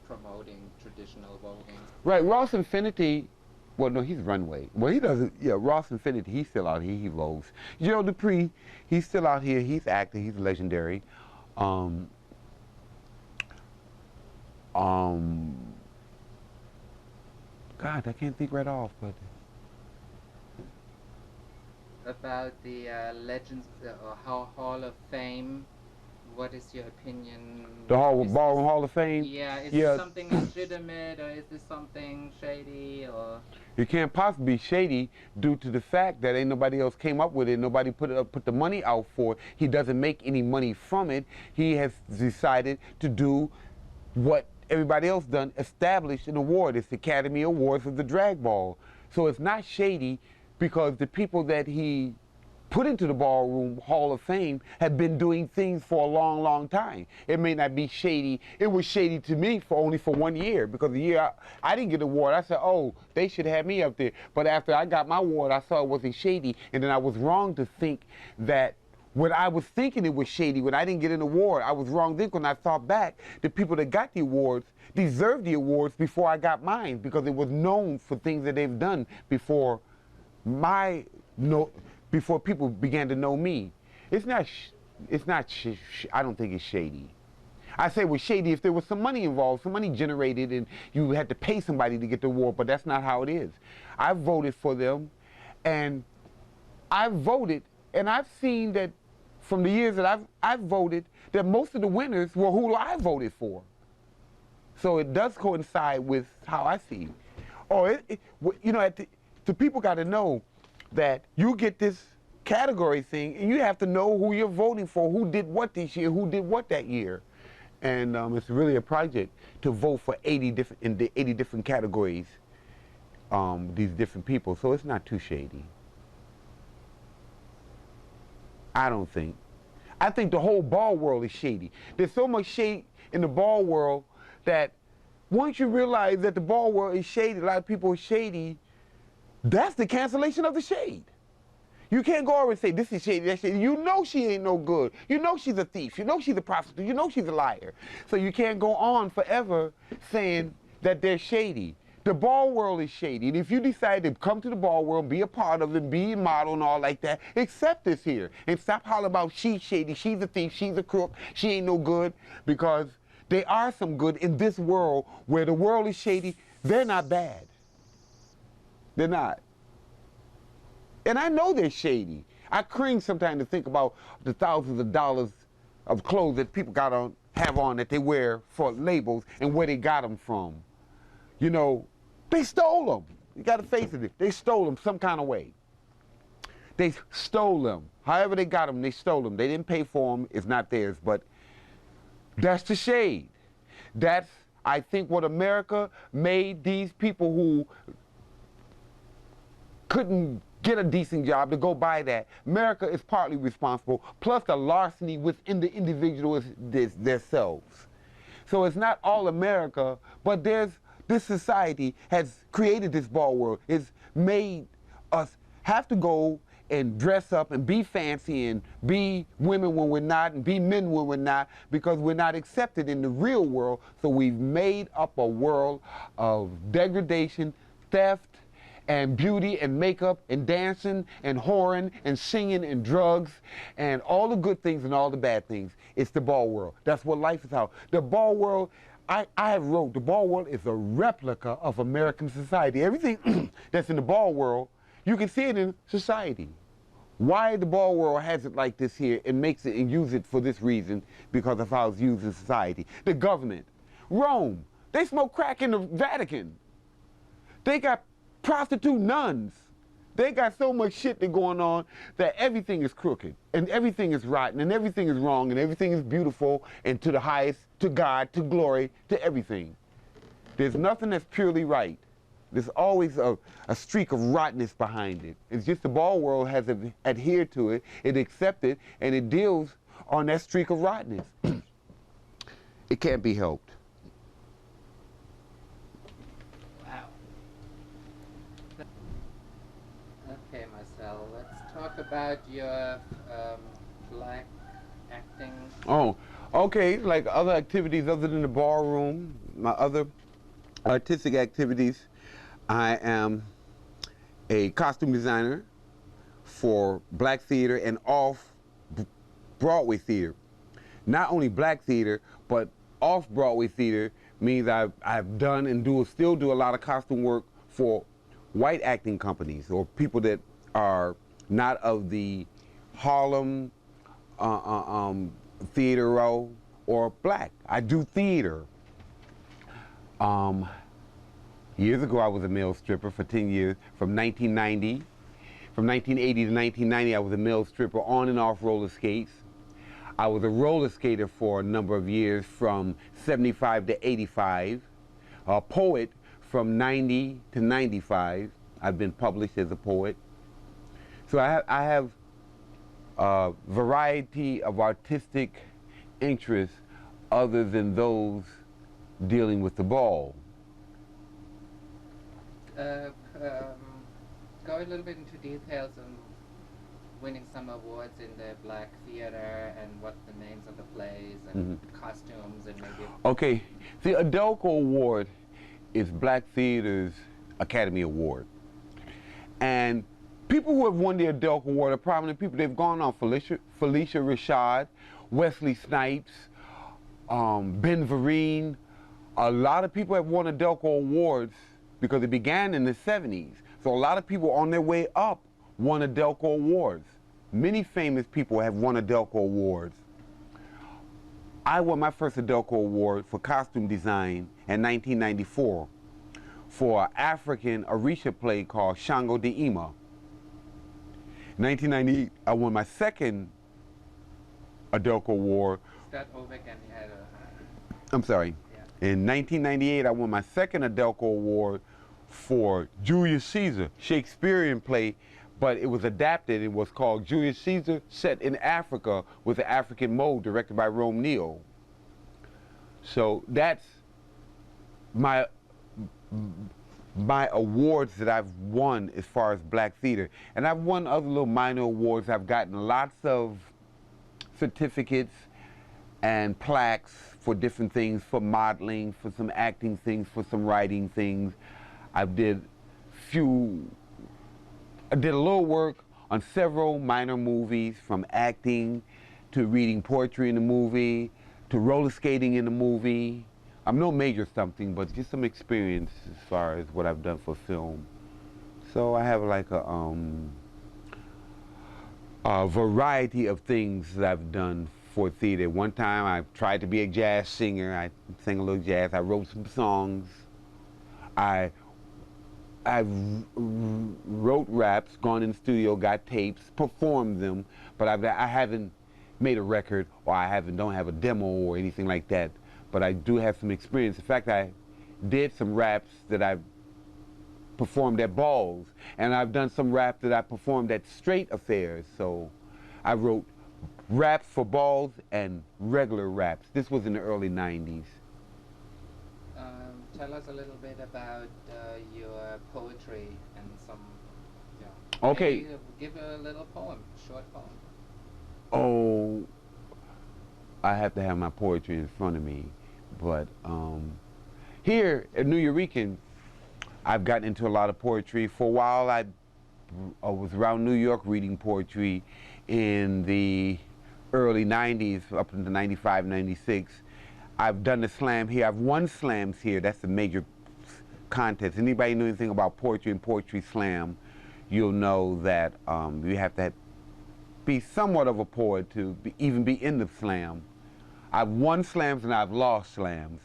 promoting traditional voguing. Right, Ross Infinity. Well, no, he's Runway. Well, he doesn't. Yeah, Ross Infinity. He's still out here. He vogues. Gerald Dupree. He's still out here. He's acting. He's legendary. God, I can't think right off, but. About the Legends or Hall of Fame what is your opinion? The Is Ballroom this- Hall of Fame. Yeah, is Yeah. this something legitimate or is this something shady or? It can't possibly be shady due to the fact that ain't nobody else came up with it. Nobody put the money out for it. He doesn't make any money from it. He has decided to do what everybody else done, established an award. It's the Academy Awards of the Drag Ball. So it's not shady because the people that he put into the Ballroom Hall of Fame have been doing things for a long, long time. It may not be shady. It was shady to me for only for 1 year because the year I didn't get the award, I said, oh, they should have me up there. But after I got my award, I saw it wasn't shady, and then I was wrong to think that when I was thinking it was shady, when I didn't get an award, I was wrong then when I thought back, the people that got the awards deserved the awards before I got mine because it was known for things that they've done before before people began to know me. I don't think it's shady. I say it was shady if there was some money involved, some money generated and you had to pay somebody to get the award, but that's not how it is. I voted for them and I've voted and I've seen that from the years that I've voted that most of the winners were who I voted for. So it does coincide with how I see it. Or, the people got to know that you get this category thing and you have to know who you're voting for, who did what this year, who did what that year. And it's really a project to vote for 80 different categories, these different people. So it's not too shady. I don't think. I think the whole ball world is shady. There's so much shade in the ball world that once you realize that the ball world is shady, a lot of people are shady, that's the cancellation of the shade. You can't go over and say, this is shady, that's shady. You know she ain't no good. You know she's a thief. You know she's a prostitute. You know she's a liar. So you can't go on forever saying that they're shady. The ball world is shady. And if you decide to come to the ball world, be a part of it, be a model and all like that, accept this here. And stop hollering about she's shady, she's a thief, she's a crook, she ain't no good. Because there are some good in this world where the world is shady. They're not bad. They're not. And I know they're shady. I cringe sometimes to think about the thousands of dollars of clothes that people have on that they wear for labels and where they got them from. You know, they stole them. You got to face it. They stole them some kind of way. They stole them. However they got them, they stole them. They didn't pay for them. It's not theirs. But that's the shade. That's, I think, what America made these people who couldn't get a decent job to go buy that. America is partly responsible, plus the larceny within the individuals themselves. So it's not all America, but this society has created this ball world. It's made us have to go and dress up and be fancy and be women when we're not and be men when we're not because we're not accepted in the real world. So we've made up a world of degradation, theft, and beauty and makeup and dancing and whoring and singing and drugs and all the good things and all the bad things. It's the ball world. That's what life is about. The ball world, I have wrote, the ball world is a replica of American society. Everything that's in the ball world, you can see it in society. Why the ball world has it like this here and makes it and use it for this reason because of how it's used in society. The government, Rome, they smoke crack in the Vatican. They got prostitute nuns. They got so much shit that going on that everything is crooked and everything is rotten and everything is wrong and everything is beautiful and to the highest, to God, to glory, to everything. There's nothing that's purely right. There's always a streak of rottenness behind it. It's just the ball world has adhered to it, it accepts it, and it deals on that streak of rottenness. It can't be helped. Okay, Marcel, let's talk about your black acting. Oh, okay, like other activities other than the ballroom, my other artistic activities, I am a costume designer for black theater and off-Broadway theater. Not only black theater, but off-Broadway theater means I've done and still do a lot of costume work for white acting companies or people that are not of the Harlem theater role or black. I do theater. Years ago, I was a male stripper for 10 years, from 1990. From 1980 to 1990, I was a male stripper on and off roller skates. I was a roller skater for a number of years, from 75 to 85. A poet from 90 to 95. I've been published as a poet. So I have a variety of artistic interests other than those dealing with the ball. Go a little bit into details on winning some awards in the black theater and what the names of the plays and costumes and maybe... Okay, the Adelco Award is Black Theater's Academy Award. And people who have won the Adelco Award are prominent people. They've gone on: Felicia Rashad, Wesley Snipes, Ben Vereen. A lot of people have won Adelco Awards because it began in the 70s. So a lot of people on their way up won Adelco Awards. Many famous people have won Adelco Awards. I won my first Adelco Award for costume design in 1994 for an African Orisha play called Shango de Ima. In 1998, I won my second Adelco Award. Start over again. You had a... I'm sorry. Yeah. In 1998, I won my second Adelco Award for Julius Caesar, Shakespearean play, but it was adapted. It was called Julius Caesar, set in Africa with an African mode, directed by Rome Neill. So that's my awards that I've won as far as black theater. And I've won other little minor awards. I've gotten lots of certificates and plaques for different things, for modeling, for some acting things, for some writing things. I did a little work on several minor movies, from acting to reading poetry in the movie to roller skating in the movie. I'm no major something, but just some experience as far as what I've done for film. So I have like a variety of things that I've done for theater. One time I tried to be a jazz singer. I sang a little jazz. I wrote some songs. I wrote raps, gone in the studio, got tapes, performed them, but I haven't made a record, or don't have a demo or anything like that. But I do have some experience. In fact, I did some raps that I performed at balls, and I've done some rap that I performed at straight affairs. So I wrote raps for balls and regular raps. This was in the early 90s. Tell us a little bit about your poetry and some, you know, okay. maybe give a little poem, short poem. Oh, I have to have my poetry in front of me. But here at New Eurekan, I've gotten into a lot of poetry. For a while, I was around New York reading poetry in the early 90s, up into 95, 96. I've done the slam here. I've won slams here. That's a major contest. Anybody know anything about poetry and poetry slam, you'll know that you have to be somewhat of a poet to even be in the slam. I've won slams and I've lost slams.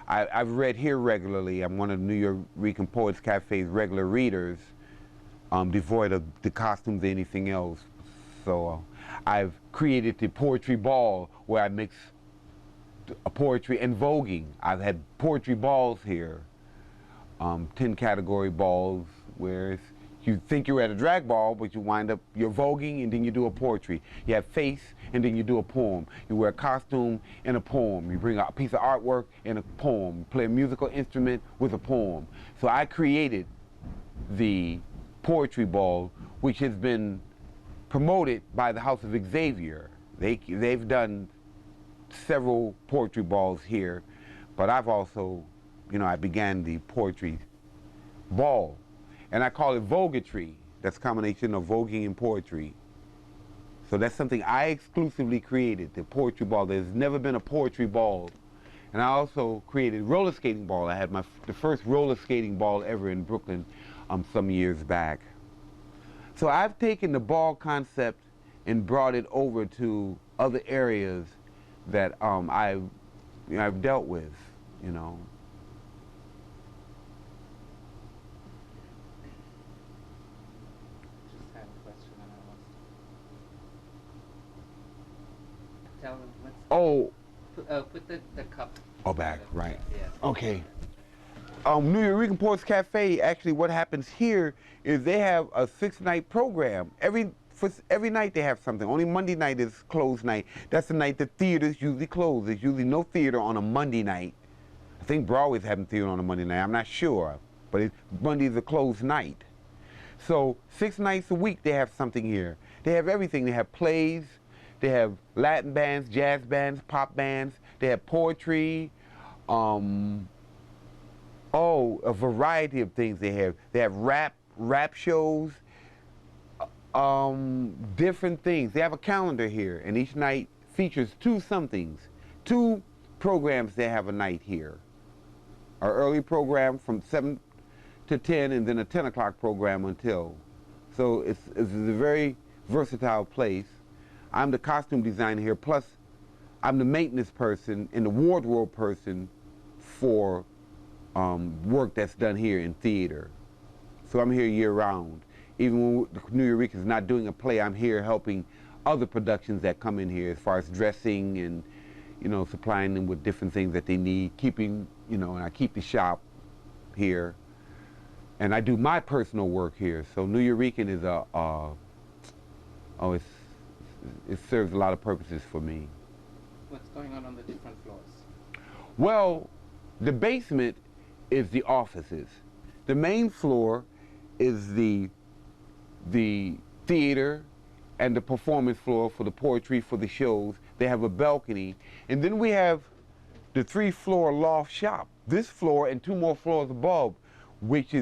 I've read here regularly. I'm one of the New Eurekan Poets Cafe's regular readers, devoid of the costumes or anything else. So I've created the poetry ball where I mix poetry and voguing. I've had poetry balls here, 10 category balls, where you think you're at a drag ball, but you wind up, you're voguing and then you do a poetry. You have face and then you do a poem. You wear a costume and a poem. You bring a piece of artwork and a poem. You play a musical instrument with a poem. So I created the poetry ball, which has been promoted by the House of Xavier. They've done several poetry balls here, but I've also, I began the poetry ball. And I call it voguetry. That's a combination of voguing and poetry. So that's something I exclusively created, the poetry ball. There's never been a poetry ball. And I also created roller skating ball. I had the first roller skating ball ever in Brooklyn some years back. So I've taken the ball concept and brought it over to other areas that I've dealt with, you know. Just had a question and I lost it. Tell them what's Oh, put the cup. oh, back, right. Yeah. Okay. New Eureka Ports Cafe, actually what happens here is they have a 6-night program. Every night they have something. Only Monday night is closed night. That's the night the theaters usually close. There's usually no theater on a Monday night. I think Broadway's having theater on a Monday night. I'm not sure, but Monday's a closed night. So 6 nights a week they have something here. They have everything. They have plays. They have Latin bands, jazz bands, pop bands. They have poetry. Oh, a variety of things they have. They have rap shows, different things. They have a calendar here, and each night features 2 somethings. 2 programs they have a night here. Our early program from 7 to 10, and then a 10 o'clock program until. So it's a very versatile place. I'm the costume designer here, plus I'm the maintenance person and the wardrobe person for work that's done here in theater. So I'm here year-round. Even when New Eureka is not doing a play, I'm here helping other productions that come in here as far as dressing and, you know, supplying them with different things that they need, keeping, you know, and I keep the shop here. And I do my personal work here. So New Eureka is it serves a lot of purposes for me. What's going on the different floors? Well, the basement is the offices. The main floor is the theater and the performance floor for the poetry, for the shows. They have a balcony. And then we have the 3-floor loft shop. This floor and 2 more floors above, which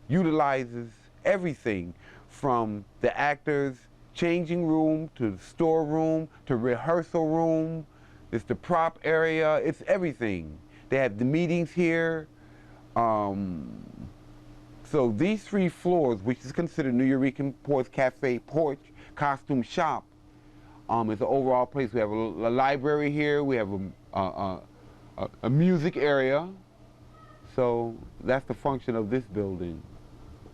utilizes everything from the actors' changing room to the storeroom to rehearsal room. It's the prop area. It's everything. They have the meetings here. So these 3 floors, which is considered New Eureka Ports Cafe Porch Costume Shop, is the overall place. We have a library here. We have a music area. So that's the function of this building.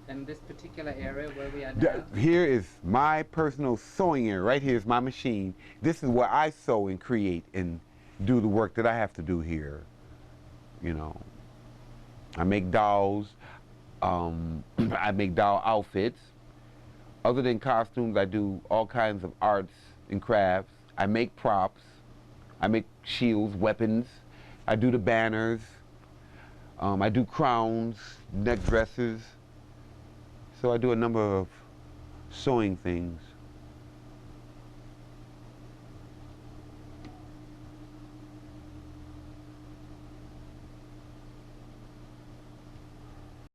And this particular area where we are now? Here is my personal sewing area. Right here is my machine. This is where I sew and create and do the work that I have to do here. You know, I make dolls. I make doll outfits. Other than costumes, I do all kinds of arts and crafts. I make props. I make shields, weapons. I do the banners. I do crowns, neck dresses. So I do a number of sewing things.